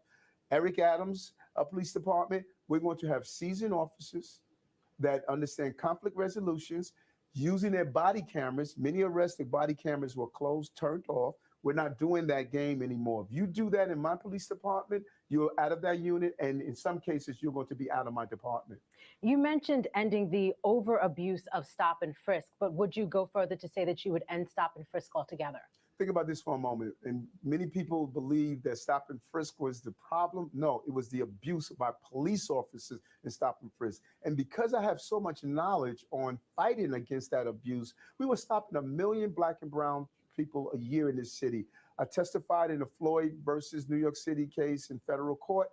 Eric Adams, police department, we're going to have seasoned officers that understand conflict resolutions, using their body cameras. Many arrests, their body cameras were closed, turned off. We're not doing that game anymore. If you do that in my police department, you're out of that unit, and in some cases, you're going to be out of my department. You mentioned ending the over-abuse of stop and frisk, but would you go further to say that you would end stop and frisk altogether? Think about this for a moment. And many people believe that stop and frisk was the problem. No, it was the abuse by police officers in stop and frisk. And because I have so much knowledge on fighting against that abuse, we were stopping 1 million Black and brown people a year in this city. I testified in the Floyd versus New York City case in federal court,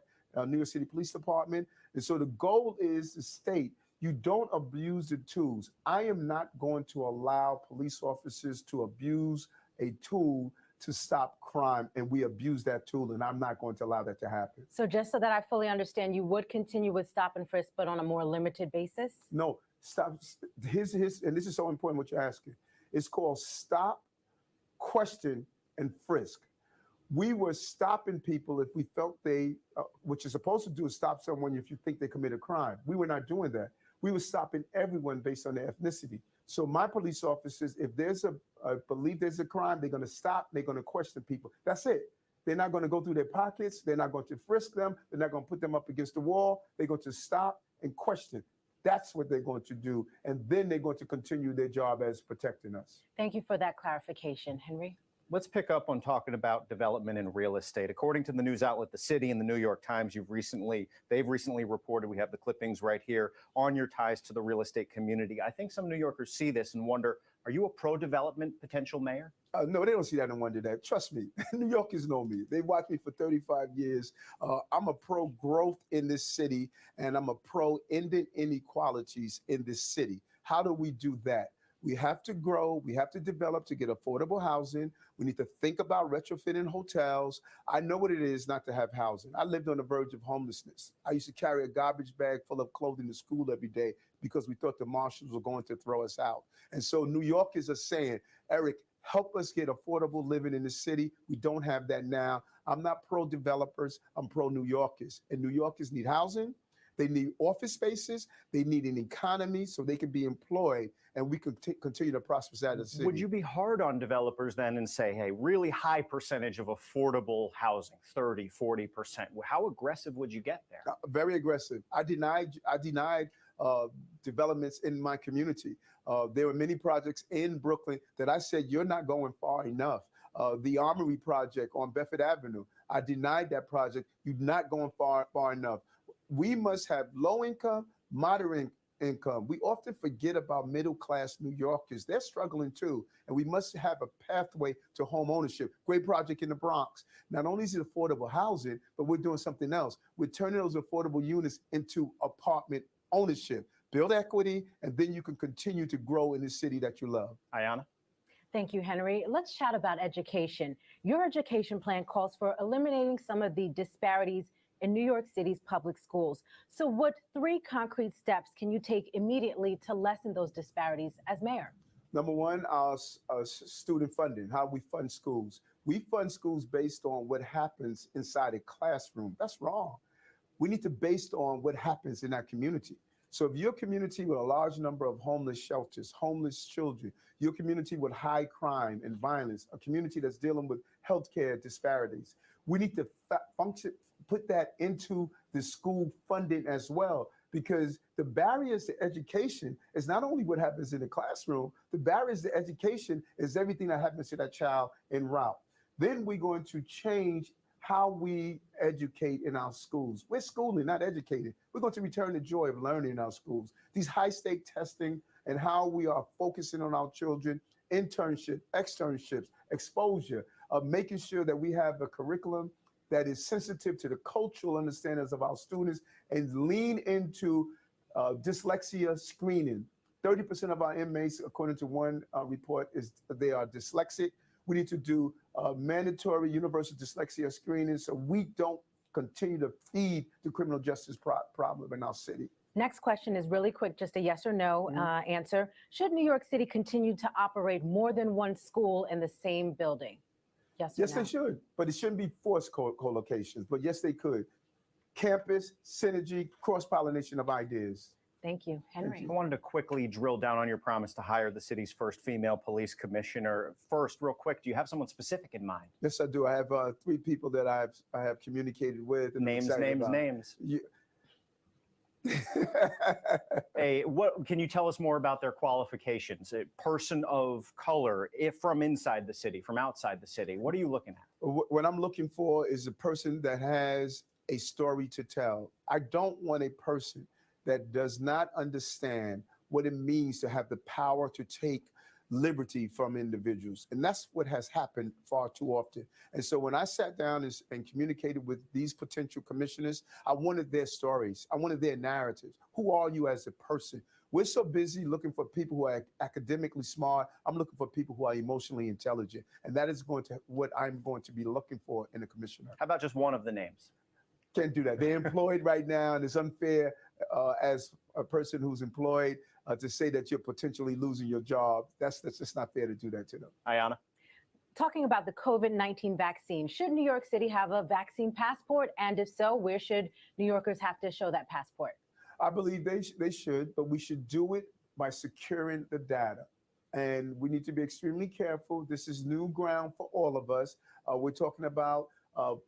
New York City Police Department. And so the goal is to state, you don't abuse the tools. I am not going to allow police officers to abuse a tool to stop crime, and we abuse that tool, and I'm not going to allow that to happen. So just so that I fully understand, you would continue with stop and frisk, but on a more limited basis? No, stop. And this is so important what you're asking. It's called stop, question, and frisk. We were stopping people if we felt they, what you're supposed to do is stop someone if you think they commit a crime. We were not doing that. We were stopping everyone based on their ethnicity. So my police officers, if there's a believe there's a crime, they're going to stop, they're going to question people. That's it. They're not going to go through their pockets. They're not going to frisk them. They're not going to put them up against the wall. They're going to stop and question. That's what they're going to do. And then they're going to continue their job as protecting us. Thank you for that clarification, Henry. Let's pick up on talking about development in real estate. According to the news outlet The City and the New York Times, they've recently reported, we have the clippings right here, on your ties to the real estate community. I think some New Yorkers see this and wonder, are you a pro-development potential mayor? No, they don't see that and wonder that. Trust me, New Yorkers know me. They watched me for 35 years. I'm a pro-growth in this city, and I'm a pro-ending inequalities in this city. How do we do that? We have to grow. We have to develop to get affordable housing. We need to think about retrofitting hotels. I know what it is not to have housing. I lived on the verge of homelessness. I used to carry a garbage bag full of clothing to school every day because we thought the marshals were going to throw us out. And so New Yorkers are saying, Eric, help us get affordable living in the city. We don't have that now. I'm not pro-developers. I'm pro-New Yorkers. And New Yorkers need housing. They need office spaces. They need an economy so they can be employed and we can continue to prosper out of the city. Would you be hard on developers then and say, hey, really high percentage of affordable housing, 30, 40%? How aggressive would you get there? Very aggressive. I denied developments in my community. There were many projects in Brooklyn that I said, you're not going far enough. The Armory project on Bedford Avenue, I denied that project. You're not going far enough. We must have low income, moderate income. We often forget about middle-class New Yorkers. They're struggling too. And we must have a pathway to home ownership. Great project in the Bronx. Not only is it affordable housing, but we're doing something else. We're turning those affordable units into apartment ownership. Build equity, and then you can continue to grow in the city that you love. Ayana? Thank you, Henry. Let's chat about education. Your education plan calls for eliminating some of the disparities in New York City's public schools. So what 3 concrete steps can you take immediately to lessen those disparities as mayor? Number one, our student funding, how we fund schools. We fund schools based on what happens inside a classroom. That's wrong. We need to base on what happens in our community. So if your community with a large number of homeless shelters, homeless children, your community with high crime and violence, a community that's dealing with healthcare disparities, we need to put that into the school funding as well, because the barriers to education is not only what happens in the classroom, the barriers to education is everything that happens to that child en route. Then we're going to change how we educate in our schools. We're schooling, not educating. We're going to return the joy of learning in our schools. These high-stake testing and how we are focusing on our children, internship, externships, exposure, making sure that we have a curriculum that is sensitive to the cultural understandings of our students and lean into dyslexia screening. 30% of our inmates, according to one report, they are dyslexic. We need to do mandatory universal dyslexia screening so we don't continue to feed the criminal justice problem in our city. Next question is really quick, just a yes or no answer. Should New York City continue to operate more than one school in the same building? Yes, yes, they should, but it shouldn't be forced co-locations. But yes, they could. Campus, synergy, cross-pollination of ideas. Thank you, Henry. I wanted to quickly drill down on your promise to hire the city's first female police commissioner. First, real quick, do you have someone specific in mind? Yes, I do. I have 3 people that I have communicated with. And names. Hey, what can you tell us more about their qualifications? A person of color, if from inside the city, from outside the city, what are you looking at? What I'm looking for is a person that has a story to tell. I don't want a person that does not understand what it means to have the power to take liberty from individuals. And that's what has happened far too often. And so when I sat down and communicated with these potential commissioners, I wanted their stories. I wanted their narratives. Who are you as a person? We're so busy looking for people who are academically smart. I'm looking for people who are emotionally intelligent. And that is what I'm going to be looking for in a commissioner. How about just one of the names? Can't do that. They're employed right now, and it's unfair as a person who's employed to say that you're potentially losing your job. That's just not fair to do that to them. Ayana? Talking about the COVID-19 vaccine, should New York City have a vaccine passport? And if so, where should New Yorkers have to show that passport? I believe they should, but we should do it by securing the data. And we need to be extremely careful. This is new ground for all of us. We're talking about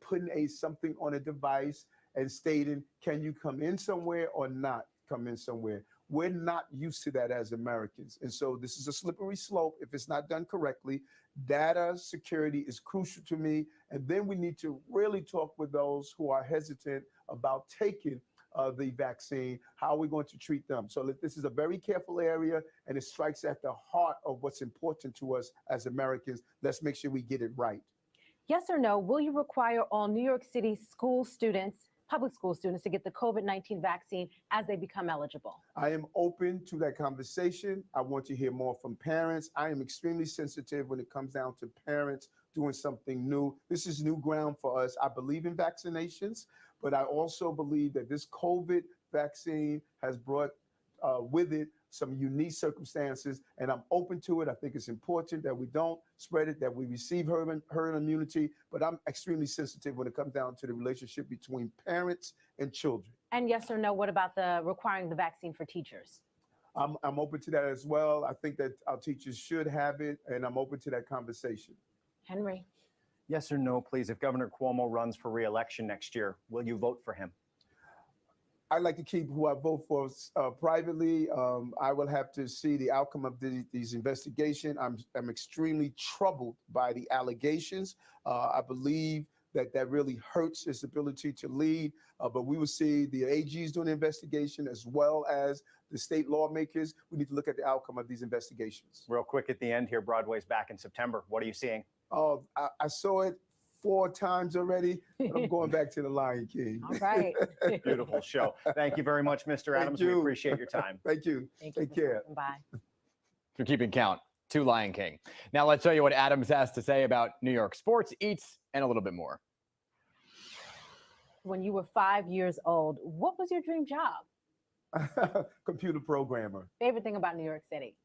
putting something on a device and stating, can you come in somewhere or not come in somewhere? We're not used to that as Americans. And so this is a slippery slope if it's not done correctly. Data security is crucial to me. And then we need to really talk with those who are hesitant about taking the vaccine. How are we going to treat them? So this is a very careful area, and it strikes at the heart of what's important to us as Americans. Let's make sure we get it right. Yes or no, will you require all New York City school students, public school students, to get the COVID-19 vaccine as they become eligible? I am open to that conversation. I want to hear more from parents. I am extremely sensitive when it comes down to parents doing something new. This is new ground for us. I believe in vaccinations, but I also believe that this COVID vaccine has brought with it some unique circumstances, and I'm open to it. I think it's important that we don't spread it, that we receive herd immunity, but I'm extremely sensitive when it comes down to the relationship between parents and children. And yes or no, what about the requiring the vaccine for teachers? I'm open to that as well. I think that our teachers should have it, and I'm open to that conversation. Henry? Yes or no, please. If Governor Cuomo runs for re-election next year, will you vote for him? I like to keep who I vote for privately. I will have to see the outcome of these investigations. I'm extremely troubled by the allegations. I believe that really hurts his ability to lead. But we will see the AGs doing the investigation as well as the state lawmakers. We need to look at the outcome of these investigations. Real quick at the end here, Broadway's back in September. What are you seeing? I saw it 4 times already, but I'm going back to The Lion King. All right. Beautiful show. Thank you very much, Mr. Adams. We appreciate your time. Thank you. Take care. Bye. You're keeping count to Lion King. Now let's tell you what Adams has to say about New York sports, eats, and a little bit more. When you were 5 years old, what was your dream job? Computer programmer. Favorite thing about New York City?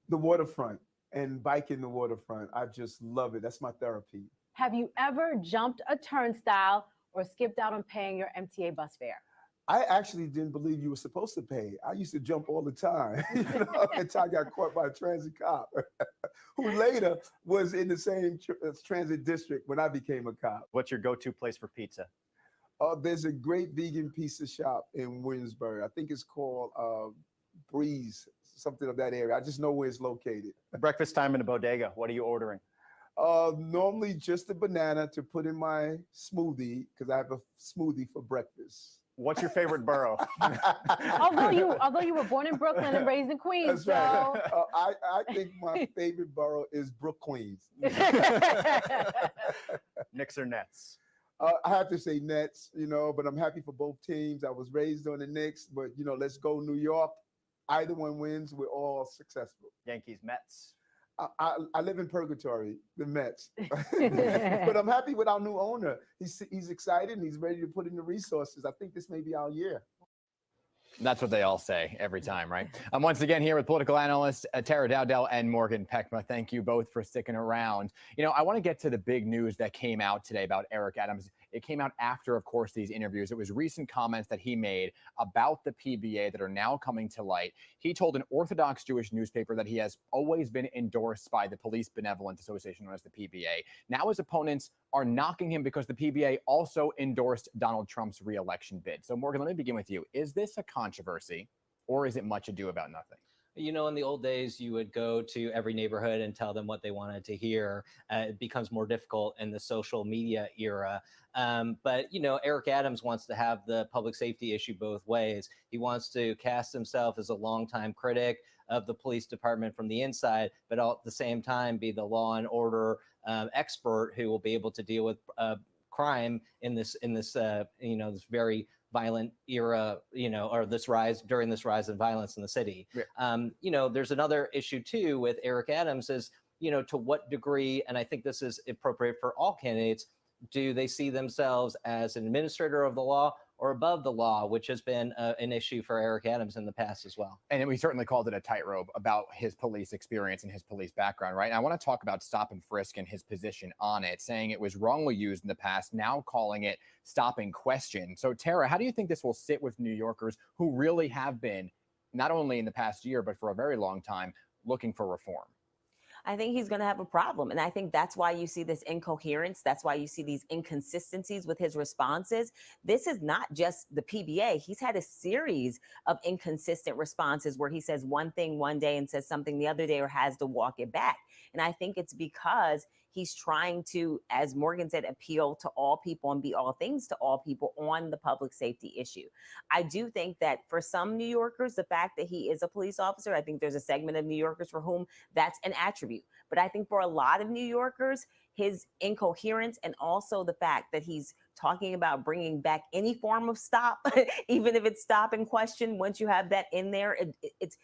The waterfront and biking the waterfront. I just love it. That's my therapy. Have you ever jumped a turnstile or skipped out on paying your MTA bus fare? I actually didn't believe you were supposed to pay. I used to jump all the time, until I got caught by a transit cop, who later was in the same transit district when I became a cop. What's your go-to place for pizza? There's a great vegan pizza shop in Williamsburg. I think it's called Breeze, something of that area. I just know where it's located. Breakfast time in a bodega. What are you ordering? Normally just a banana to put in my smoothie, because I have a smoothie for breakfast. What's your favorite borough? although you were born in Brooklyn and raised in Queens. That's so. right. I think my favorite borough is Brooklyn. Knicks or Nets? I have to say Nets, but I'm happy for both teams. I was raised on the Knicks, but, let's go New York. Either one wins, we're all successful. Yankees, Mets? I live in purgatory, the Mets. But I'm happy with our new owner. He's excited and he's ready to put in the resources. I think this may be our year. That's what they all say every time, right? I'm once again here with political analysts Tara Dowdell and Morgan Peckma. Thank you both for sticking around. I want to get to the big news that came out today about Eric Adams. It came out after, of course, these interviews. It was recent comments that he made about the PBA that are now coming to light. He told an Orthodox Jewish newspaper that he has always been endorsed by the Police Benevolent Association, known as the PBA. Now his opponents are knocking him because the PBA also endorsed Donald Trump's re-election bid. So Morgan, let me begin with you. Is this a controversy, or is it much ado about nothing? In the old days, you would go to every neighborhood and tell them what they wanted to hear. It becomes more difficult in the social media era. But Eric Adams wants to have the public safety issue both ways. He wants to cast himself as a longtime critic of the police department from the inside, but at the same time be the law and order expert who will be able to deal with crime in this very violent era, or during this rise in violence in the city. Yeah. There's another issue too with Eric Adams is, to what degree, and I think this is appropriate for all candidates, do they see themselves as an administrator of the law or above the law, which has been an issue for Eric Adams in the past as well. And we certainly called it a tightrope about his police experience and his police background, right? And I want to talk about stop and frisk and his position on it, saying it was wrongly used in the past, now calling it stop and question. So Tara, how do you think this will sit with New Yorkers who really have been, not only in the past year, but for a very long time, looking for reform? I think he's going to have a problem. And I think that's why you see this incoherence. That's why you see these inconsistencies with his responses. This is not just the PBA. He's had a series of inconsistent responses where he says one thing one day and says something the other day or has to walk it back. And I think it's because he's trying to, as Morgan said, appeal to all people and be all things to all people on the public safety issue. I do think that for some New Yorkers, the fact that he is a police officer, I think there's a segment of New Yorkers for whom that's an attribute. But I think for a lot of New Yorkers, his incoherence and also the fact that he's talking about bringing back any form of stop, even if it's stop and question, once you have that in there, it's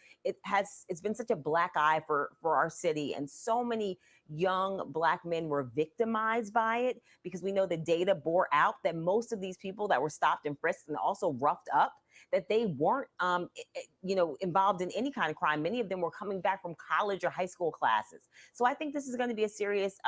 been such a black eye for our city. And so many young Black men were victimized by it, because we know the data bore out that most of these people that were stopped and frisked and also roughed up, that they weren't, involved in any kind of crime. Many of them were coming back from college or high school classes. So I think this is going to be a serious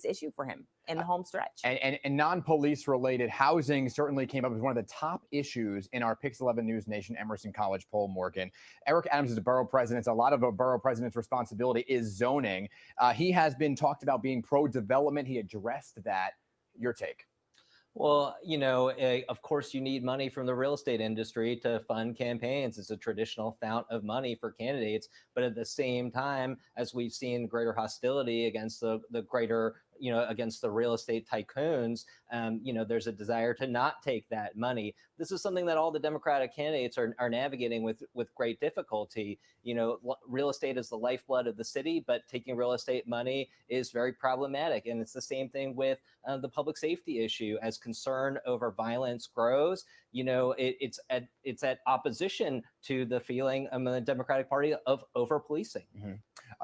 issue for him in the home stretch. And non-police related housing certainly came up as one of the top issues in our PIX11 News Nation Emerson College poll, Morgan. Eric Adams is a borough president. A lot of a borough president's responsibility is zoning. He has been talked about being pro-development. He addressed that. Your take? Well, of course, you need money from the real estate industry to fund campaigns. It's a traditional fount of money for candidates. But at the same time, as we've seen greater hostility against the greater, against the real estate tycoons, there's a desire to not take that money. This is something that all the Democratic candidates are navigating with great difficulty. Real estate is the lifeblood of the city, but taking real estate money is very problematic. And it's the same thing with the public safety issue. As concern over violence grows, it's at opposition to the feeling among the Democratic Party of over policing. Mm-hmm.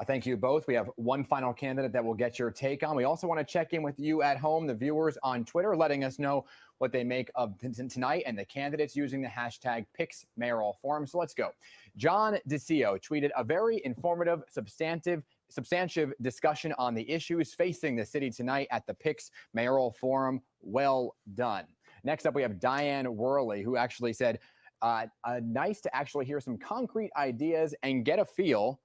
Thank you both. We have one final candidate that we'll get your take on. We also want to check in with you at home, the viewers on Twitter, letting us know what they make of tonight and the candidates using the hashtag PIX Mayoral Forum. So let's go. John DeCio tweeted a very informative, substantive discussion on the issues facing the city tonight at the PIX Mayoral Forum. Well done. Next up, we have Diane Morales, who actually said, nice to actually hear some concrete ideas and get a feel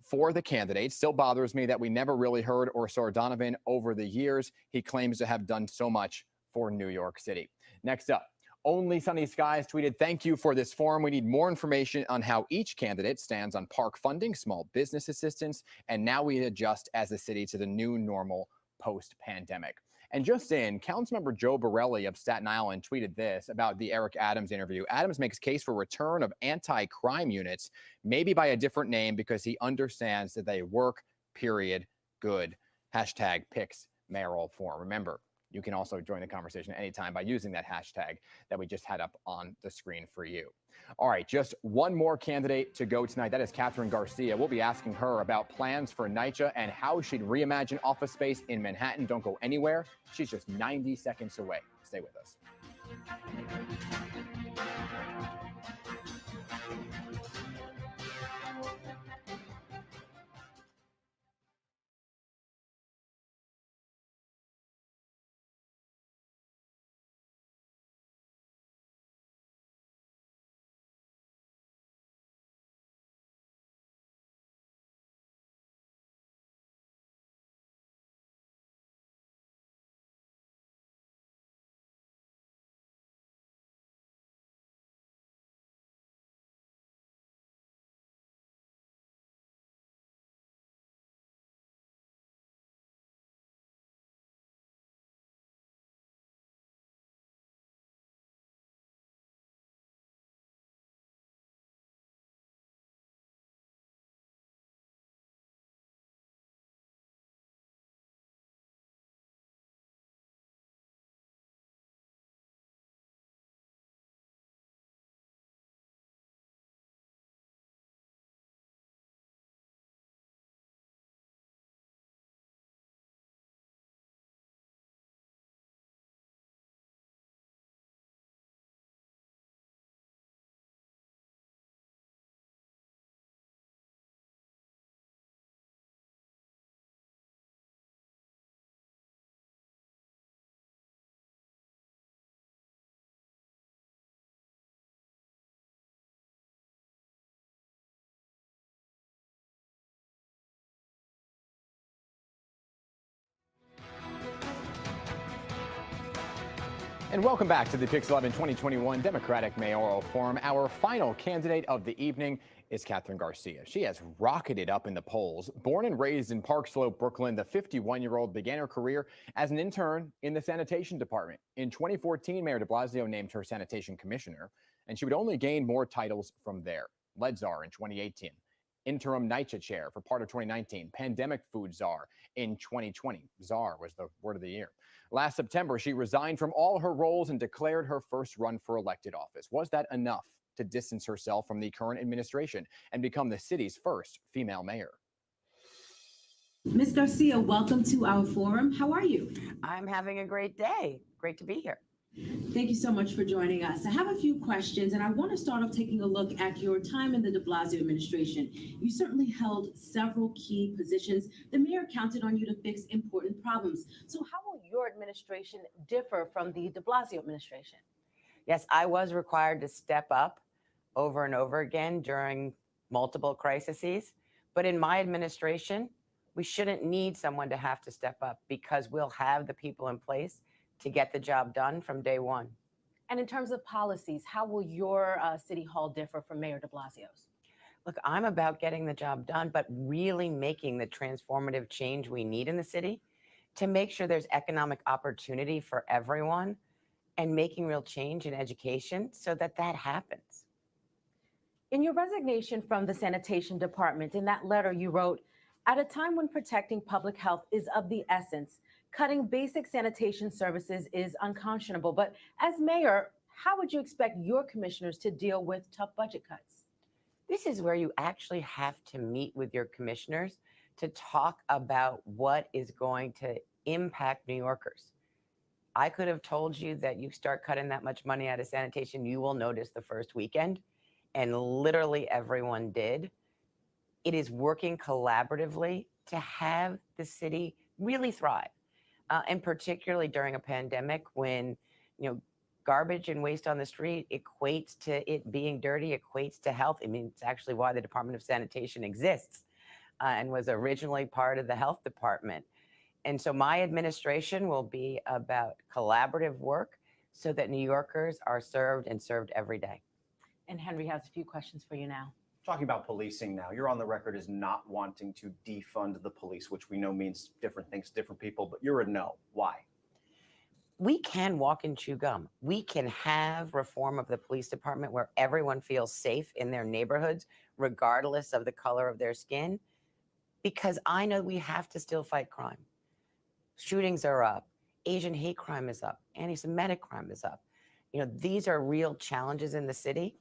for the candidates. Still bothers me that we never really heard or saw Donovan over the years. He claims to have done so much for New York City. Next up, Only Sunny Skies tweeted, thank you for this forum. We need more information on how each candidate stands on park funding, small business assistance, and now we adjust as a city to the new normal post-pandemic. And just in, Councilmember Joe Borelli of Staten Island tweeted this about the Eric Adams interview. Adams makes case for return of anti-crime units, maybe by a different name, because he understands that they work, period, good. Hashtag PIX Mayoral Forum. Remember, you can also join the conversation anytime by using that hashtag that we just had up on the screen for you. All right, just one more candidate to go tonight. That is Kathryn Garcia. We'll be asking her about plans for NYCHA and how she'd reimagine office space in Manhattan. Don't go anywhere. She's just 90 seconds away. Stay with us. And welcome back to the PIX11 2021 Democratic Mayoral Forum. Our final candidate of the evening is Kathryn Garcia. She has rocketed up in the polls. Born and raised in Park Slope, Brooklyn, the 51-year-old began her career as an intern in the sanitation department. In 2014, Mayor de Blasio named her sanitation commissioner, and she would only gain more titles from there. Lead czar in 2018, interim NYCHA chair for part of 2019, pandemic food czar in 2020. Czar was the word of the year. Last September, she resigned from all her roles and declared her first run for elected office. Was that enough to distance herself from the current administration and become the city's first female mayor? Ms. Garcia, welcome to our forum. How are you? I'm having a great day. Great to be here. Thank you so much for joining us. I have a few questions, and I want to start off taking a look at your time in the de Blasio administration. You certainly held several key positions. The mayor counted on you to fix important problems. So how will your administration differ from the de Blasio administration? Yes, I was required to step up over and over again during multiple crises. But in my administration, we shouldn't need someone to have to step up because we'll have the people in place to get the job done from day one. And in terms of policies, how will your city hall differ from Mayor de Blasio's? Look, I'm about getting the job done, but really making the transformative change we need in the city to make sure there's economic opportunity for everyone and making real change in education so that that happens. In your resignation from the sanitation department, in that letter you wrote, at a time when protecting public health is of the essence, cutting basic sanitation services is unconscionable. But as mayor, how would you expect your commissioners to deal with tough budget cuts? This is where you actually have to meet with your commissioners to talk about what is going to impact New Yorkers. I could have told you that you start cutting that much money out of sanitation, you will notice the first weekend. And literally everyone did. It is working collaboratively to have the city really thrive. And particularly during a pandemic when, garbage and waste on the street equates to it being dirty, equates to health. I mean, it's actually why the Department of Sanitation exists and was originally part of the health department. And so my administration will be about collaborative work so that New Yorkers are served and served every day. And Henry has a few questions for you now. Talking about policing now, you're on the record as not wanting to defund the police, which we know means different things to different people, but you're a no. Why? We can walk and chew gum. We can have reform of the police department where everyone feels safe in their neighborhoods, regardless of the color of their skin, because I know we have to still fight crime. Shootings are up. Asian hate crime is up. Anti-Semitic crime is up. These are real challenges in the city.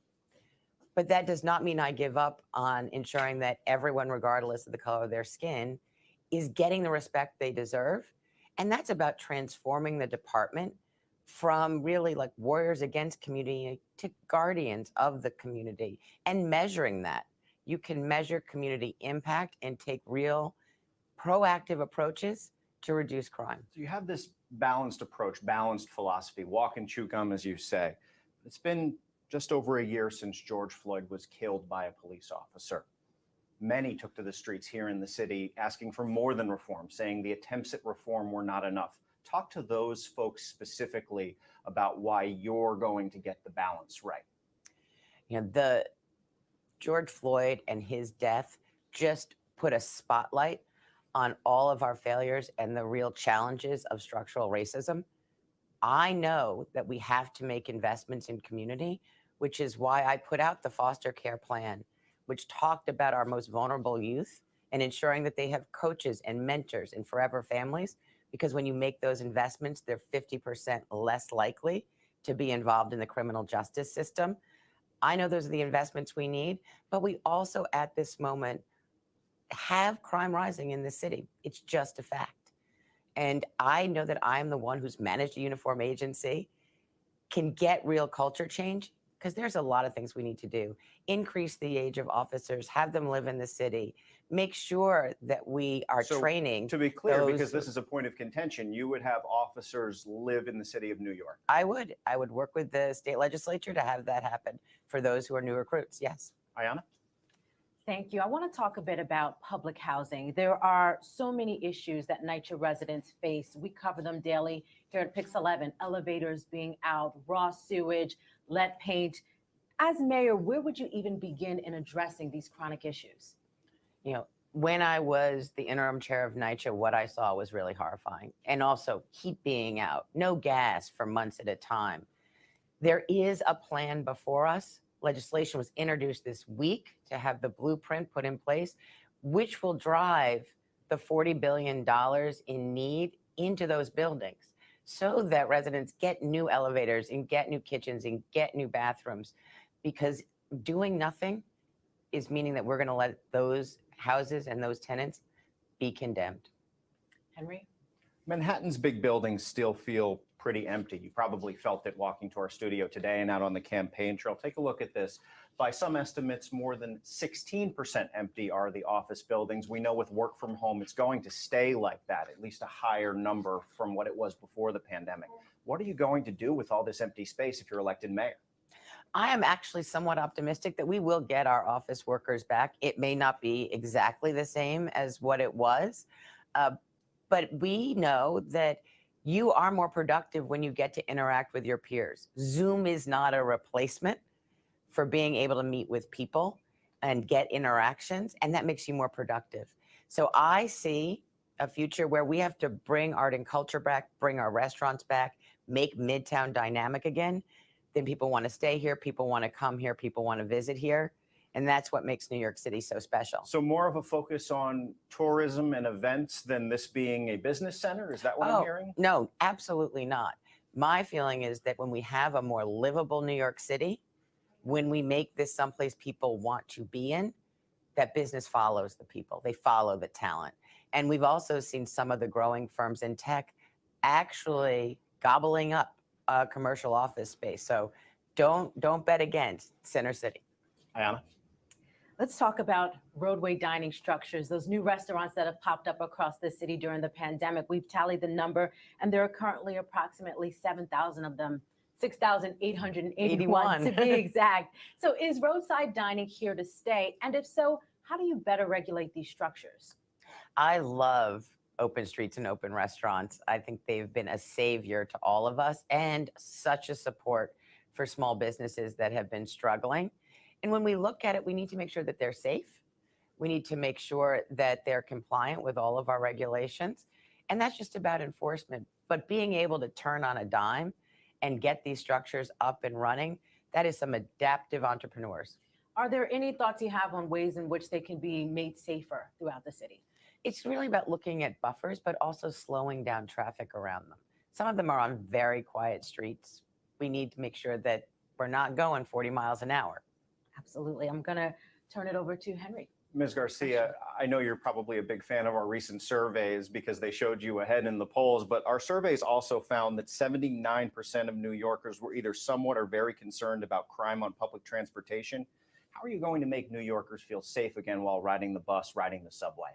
But that does not mean I give up on ensuring that everyone, regardless of the color of their skin, is getting the respect they deserve. And that's about transforming the department from really like warriors against community to guardians of the community and measuring that. You can measure community impact and take real proactive approaches to reduce crime. So you have this balanced approach, balanced philosophy, walk and chew gum, as you say. It's been just over a year since George Floyd was killed by a police officer. Many took to the streets here in the city asking for more than reform, saying the attempts at reform were not enough. Talk to those folks specifically about why you're going to get the balance right. The George Floyd and his death just put a spotlight on all of our failures and the real challenges of structural racism. I know that we have to make investments in community, which is why I put out the foster care plan, which talked about our most vulnerable youth and ensuring that they have coaches and mentors and forever families, because when you make those investments, they're 50% less likely to be involved in the criminal justice system. I know those are the investments we need, but we also at this moment have crime rising in the city. It's just a fact. And I know that I'm the one who's managed a uniform agency, can get real culture change, because there's a lot of things we need to do. Increase the age of officers, have them live in the city, make sure that we are training. To be clear, because this is a point of contention, you would have officers live in the city of New York. I would work with the state legislature to have that happen for those who are new recruits, yes. Ayanna? Thank you. I want to talk a bit about public housing. There are so many issues that NYCHA residents face. We cover them daily here at PIX11, elevators being out, raw sewage, lead paint. As mayor, where would you even begin in addressing these chronic issues? You know, when I was the interim chair of NYCHA, what I saw was really horrifying. And also heat being out, no gas for months at a time. There is a plan before us. Legislation was introduced this week to have the blueprint put in place, which will drive the $40 billion in need into those buildings so that residents get new elevators and get new kitchens and get new bathrooms, because doing nothing is meaning that we're going to let those houses and those tenants be condemned. Henry? Manhattan's big buildings still feel pretty empty. You probably felt it walking to our studio today and out on the campaign trail. Take a look at this. By some estimates, more than 16% empty are the office buildings. We know with work from home, it's going to stay like that, at least a higher number from what it was before the pandemic. What are you going to do with all this empty space if you're elected mayor? I am actually somewhat optimistic that we will get our office workers back. It may not be exactly the same as what it was, but we know that you are more productive when you get to interact with your peers. Zoom is not a replacement for being able to meet with people and get interactions, and that makes you more productive. So I see a future where we have to bring art and culture back, bring our restaurants back, make Midtown dynamic again. Then people want to stay here, people want to come here, people want to visit here. And that's what makes New York City so special. So more of a focus on tourism and events than this being a business center? Is that what I'm hearing? No, absolutely not. My feeling is that when we have a more livable New York City, when we make this someplace people want to be in, that business follows the people. They follow the talent. And we've also seen some of the growing firms in tech actually gobbling up commercial office space. So don't bet against Center City. Ayanna? Let's talk about roadway dining structures, those new restaurants that have popped up across the city during the pandemic. We've tallied the number, and there are currently approximately 7,000 of them, 6,881 to be exact. So is roadside dining here to stay? And if so, how do you better regulate these structures? I love open streets and open restaurants. I think they've been a savior to all of us and such a support for small businesses that have been struggling. And when we look at it, we need to make sure that they're safe. We need to make sure that they're compliant with all of our regulations. And that's just about enforcement. But being able to turn on a dime and get these structures up and running, that is some adaptive entrepreneurs. Are there any thoughts you have on ways in which they can be made safer throughout the city? It's really about looking at buffers, but also slowing down traffic around them. Some of them are on very quiet streets. We need to make sure that we're not going 40 miles an hour. Absolutely. I'm going to turn it over to Henry. Ms. Garcia, I know you're probably a big fan of our recent surveys because they showed you ahead in the polls, but our surveys also found that 79% of New Yorkers were either somewhat or very concerned about crime on public transportation. How are you going to make New Yorkers feel safe again while riding the bus, riding the subway?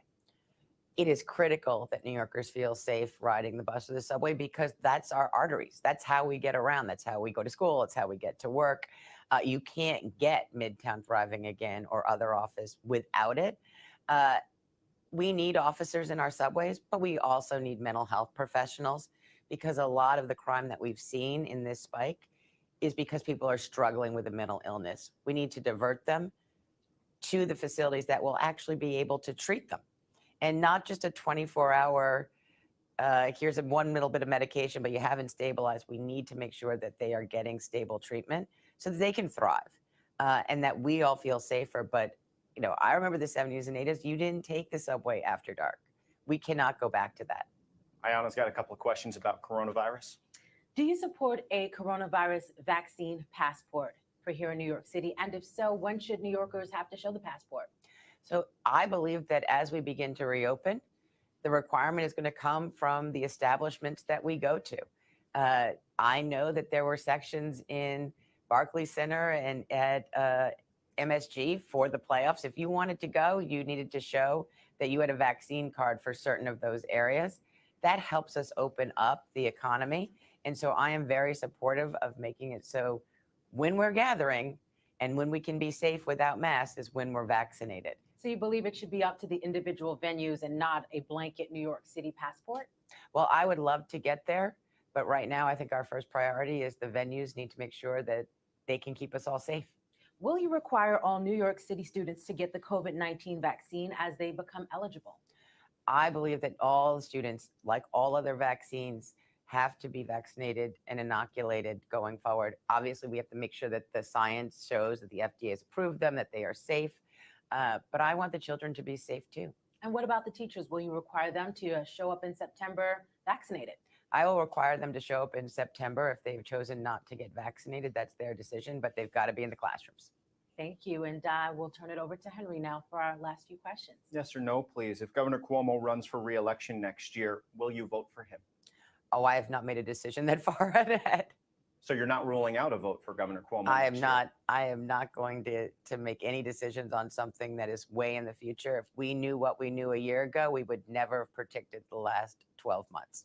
It is critical that New Yorkers feel safe riding the bus or the subway because that's our arteries. That's how we get around. That's how we go to school. It's how we get to work. You can't get Midtown thriving again or other office without it. We need officers in our subways, but we also need mental health professionals because a lot of the crime that we've seen in this spike is because people are struggling with a mental illness. We need to divert them to the facilities that will actually be able to treat them. And not just a 24-hour, here's one little bit of medication, but you haven't stabilized. We need to make sure that they are getting stable treatment so that they can thrive and that we all feel safer. But, you know, I remember the 70s and 80s. You didn't take the subway after dark. We cannot go back to that. Ayanna's got a couple of questions about coronavirus. Do you support a coronavirus vaccine passport for here in New York City? And if so, when should New Yorkers have to show the passport? So I believe that as we begin to reopen, the requirement is going to come from the establishments that we go to. I know that there were sections in Barclays Center and at MSG for the playoffs. If you wanted to go, you needed to show that you had a vaccine card for certain of those areas. That helps us open up the economy. And so I am very supportive of making it so when we're gathering, And when we can be safe without masks is when we're vaccinated. So you believe it should be up to the individual venues and not a blanket New York City passport? Well, I would love to get there, but right now I think our first priority is the venues need to make sure that they can keep us all safe. Will you require all New York City students to get the COVID-19 vaccine as they become eligible? I believe that all students, like all other vaccines, have to be vaccinated and inoculated going forward. Obviously, we have to make sure that the science shows that the FDA has approved them, that they are safe. But I want the children to be safe too. And what about the teachers? Will you require them to show up in September vaccinated? I will require them to show up in September. If they've chosen not to get vaccinated, that's their decision, but they've got to be in the classrooms. Thank you. And we'll turn it over to Henry now for our last few questions. Yes or no, please. If Governor Cuomo runs for re-election next year, will you vote for him? Oh, I have not made a decision that far ahead. So you're not ruling out a vote for Governor Cuomo? I am not going to make any decisions on something that is way in the future. If we knew what we knew a year ago, we would never have predicted the last 12 months.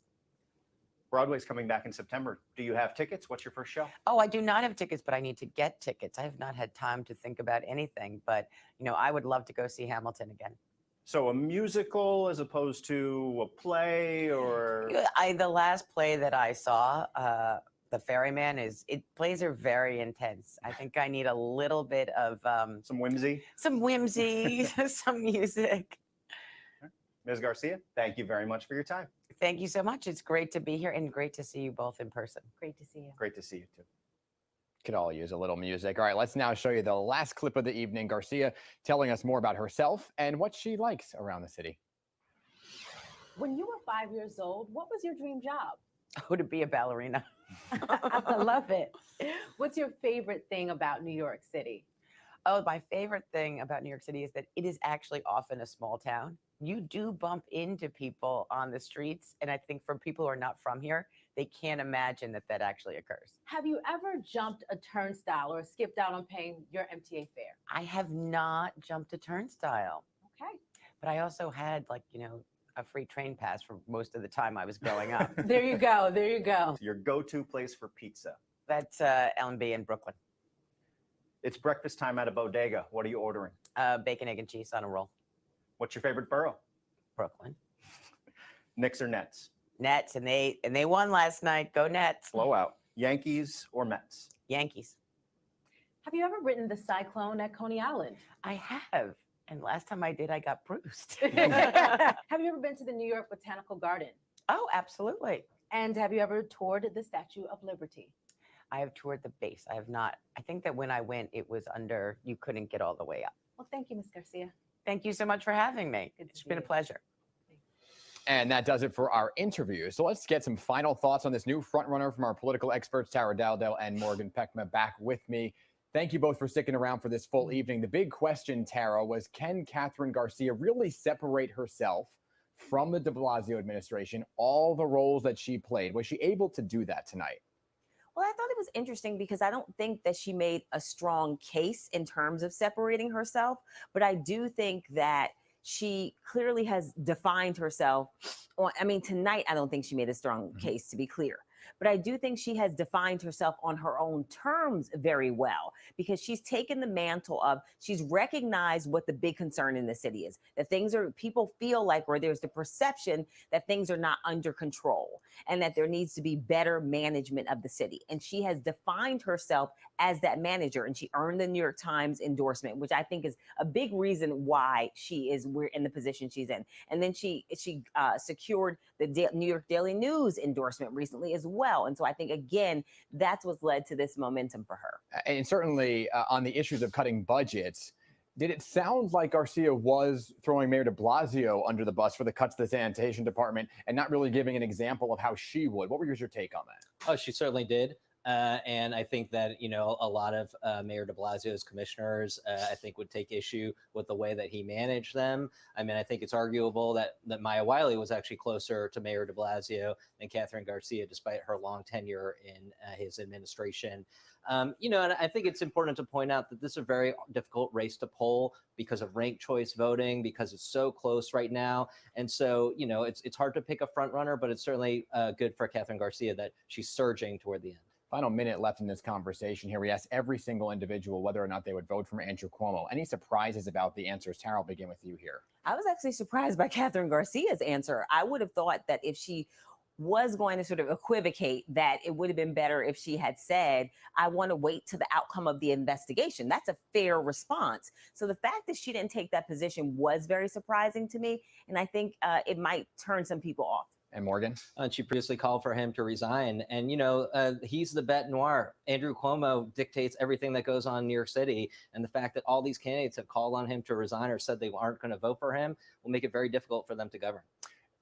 Broadway's coming back in September. Do you have tickets? What's your first show? Oh, I do not have tickets, but I need to get tickets. I have not had time to think about anything, but I would love to go see Hamilton again. So a musical as opposed to a play, or? The last play that I saw, The Ferryman, plays are very intense. I think I need a little bit of some whimsy, some music. Ms. Garcia, thank you very much for your time. Thank you so much. It's great to be here and great to see you both in person. Great to see you. Great to see you too. Could all use a little music. All right, let's now show you the last clip of the evening. Garcia telling us more about herself and what she likes around the city. When you were 5 years old, what was your dream job? Oh, to be a ballerina. I love it. What's your favorite thing about New York City? Oh, my favorite thing about New York City is that it is actually often a small town. You do bump into people on the streets. And I think for people who are not from here, they can't imagine that that actually occurs. Have you ever jumped a turnstile or skipped out on paying your MTA fare? I have not jumped a turnstile. Okay. But I also had a free train pass for most of the time I was growing up. There you go. There you go. Your go-to place for pizza? That's L&B in Brooklyn. It's breakfast time at a bodega. What are you ordering? Bacon, egg, and cheese on a roll. What's your favorite borough? Brooklyn. Knicks or Nets? Nets, and they won last night. Go Nets. Blowout. Yankees or Mets? Yankees. Have you ever ridden the Cyclone at Coney Island? I have. And last time I did, I got bruised. Have you ever been to the New York Botanical Garden? Oh, absolutely. And have you ever toured the Statue of Liberty? I have toured the base. I have not. I think that when I went, it was under, you couldn't get all the way up. Well, thank you, Ms. Garcia. Thank you so much for having me. It's been a pleasure. And that does it for our interview. So let's get some final thoughts on this new frontrunner from our political experts, Tara Dowdell and Morgan Peckma, back with me. Thank you both for sticking around for this full evening. The big question, Tara, was can Kathryn Garcia really separate herself from the de Blasio administration, all the roles that she played? Was she able to do that tonight? Well, I thought it was interesting because I don't think that she made a strong case in terms of separating herself, but I do think that she clearly has defined herself. Tonight, I don't think she made a strong case, to be clear. But I do think she has defined herself on her own terms very well, because she's taken the mantle of, she's recognized what the big concern in the city is, that people feel like, or there's the perception that things are not under control and that there needs to be better management of the city. And she has defined herself as that manager, and she earned the New York Times endorsement, which I think is a big reason why we're in the position she's in. And then she secured the New York Daily News endorsement recently as well. And so I think, again, that's what's led to this momentum for her. And certainly on the issues of cutting budgets, did it sound like Garcia was throwing Mayor de Blasio under the bus for the cuts to the sanitation department and not really giving an example of how she would? What was your take on that? Oh, she certainly did. And I think that, a lot of Mayor de Blasio's commissioners, I think, would take issue with the way that he managed them. I think it's arguable that Maya Wiley was actually closer to Mayor de Blasio than Kathryn Garcia, despite her long tenure in his administration. And I think it's important to point out that this is a very difficult race to poll because of ranked choice voting, because it's so close right now. And so, it's hard to pick a front runner, but it's certainly good for Kathryn Garcia that she's surging toward the end. Final minute left in this conversation here. We asked every single individual whether or not they would vote for Andrew Cuomo. Any surprises about the answers? Tara, I'll begin with you here. I was actually surprised by Kathryn Garcia's answer. I would have thought that if she was going to sort of equivocate, that it would have been better if she had said, I want to wait to the outcome of the investigation. That's a fair response. So the fact that she didn't take that position was very surprising to me. And I think it might turn some people off. And Morgan? She previously called for him to resign. And, he's the bête noir. Andrew Cuomo dictates everything that goes on in New York City. And the fact that all these candidates have called on him to resign or said they aren't going to vote for him will make it very difficult for them to govern.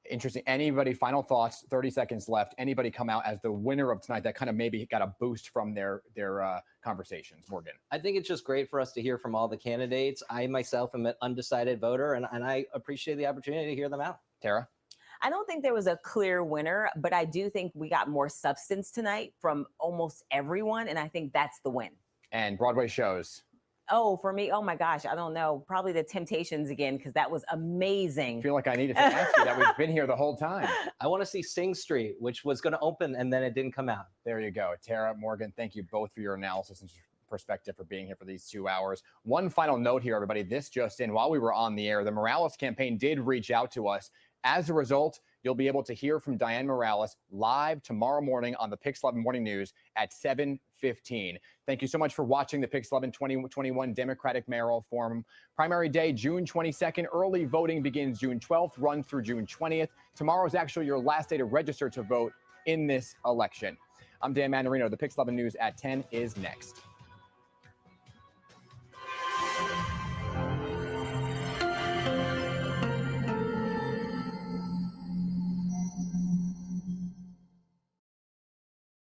Interesting. Anybody, final thoughts, 30 seconds left. Anybody come out as the winner of tonight that kind of maybe got a boost from their conversations? Morgan? I think it's just great for us to hear from all the candidates. I myself am an undecided voter, and I appreciate the opportunity to hear them out. Tara? I don't think there was a clear winner, but I do think we got more substance tonight from almost everyone, and I think that's the win. And Broadway shows? Oh, for me, oh my gosh, I don't know. Probably The Temptations again, because that was amazing. I feel like I needed to ask you that. We've been here the whole time. I want to see Sing Street, which was going to open, and then it didn't come out. There you go. Tara, Morgan, thank you both for your analysis and perspective for being here for these 2 hours. One final note here, everybody. This just in, while we were on the air, the Morales campaign did reach out to us. As a result, you'll be able to hear from Diane Morales live tomorrow morning on the PIX11 Morning News at 7:15. Thank you so much for watching the PIX11 2021 Democratic Mayoral Forum. Primary day, June 22nd. Early voting begins June 12th, runs through June 20th. Tomorrow is actually your last day to register to vote in this election. I'm Dan Manarino. The PIX11 News at 10 is next.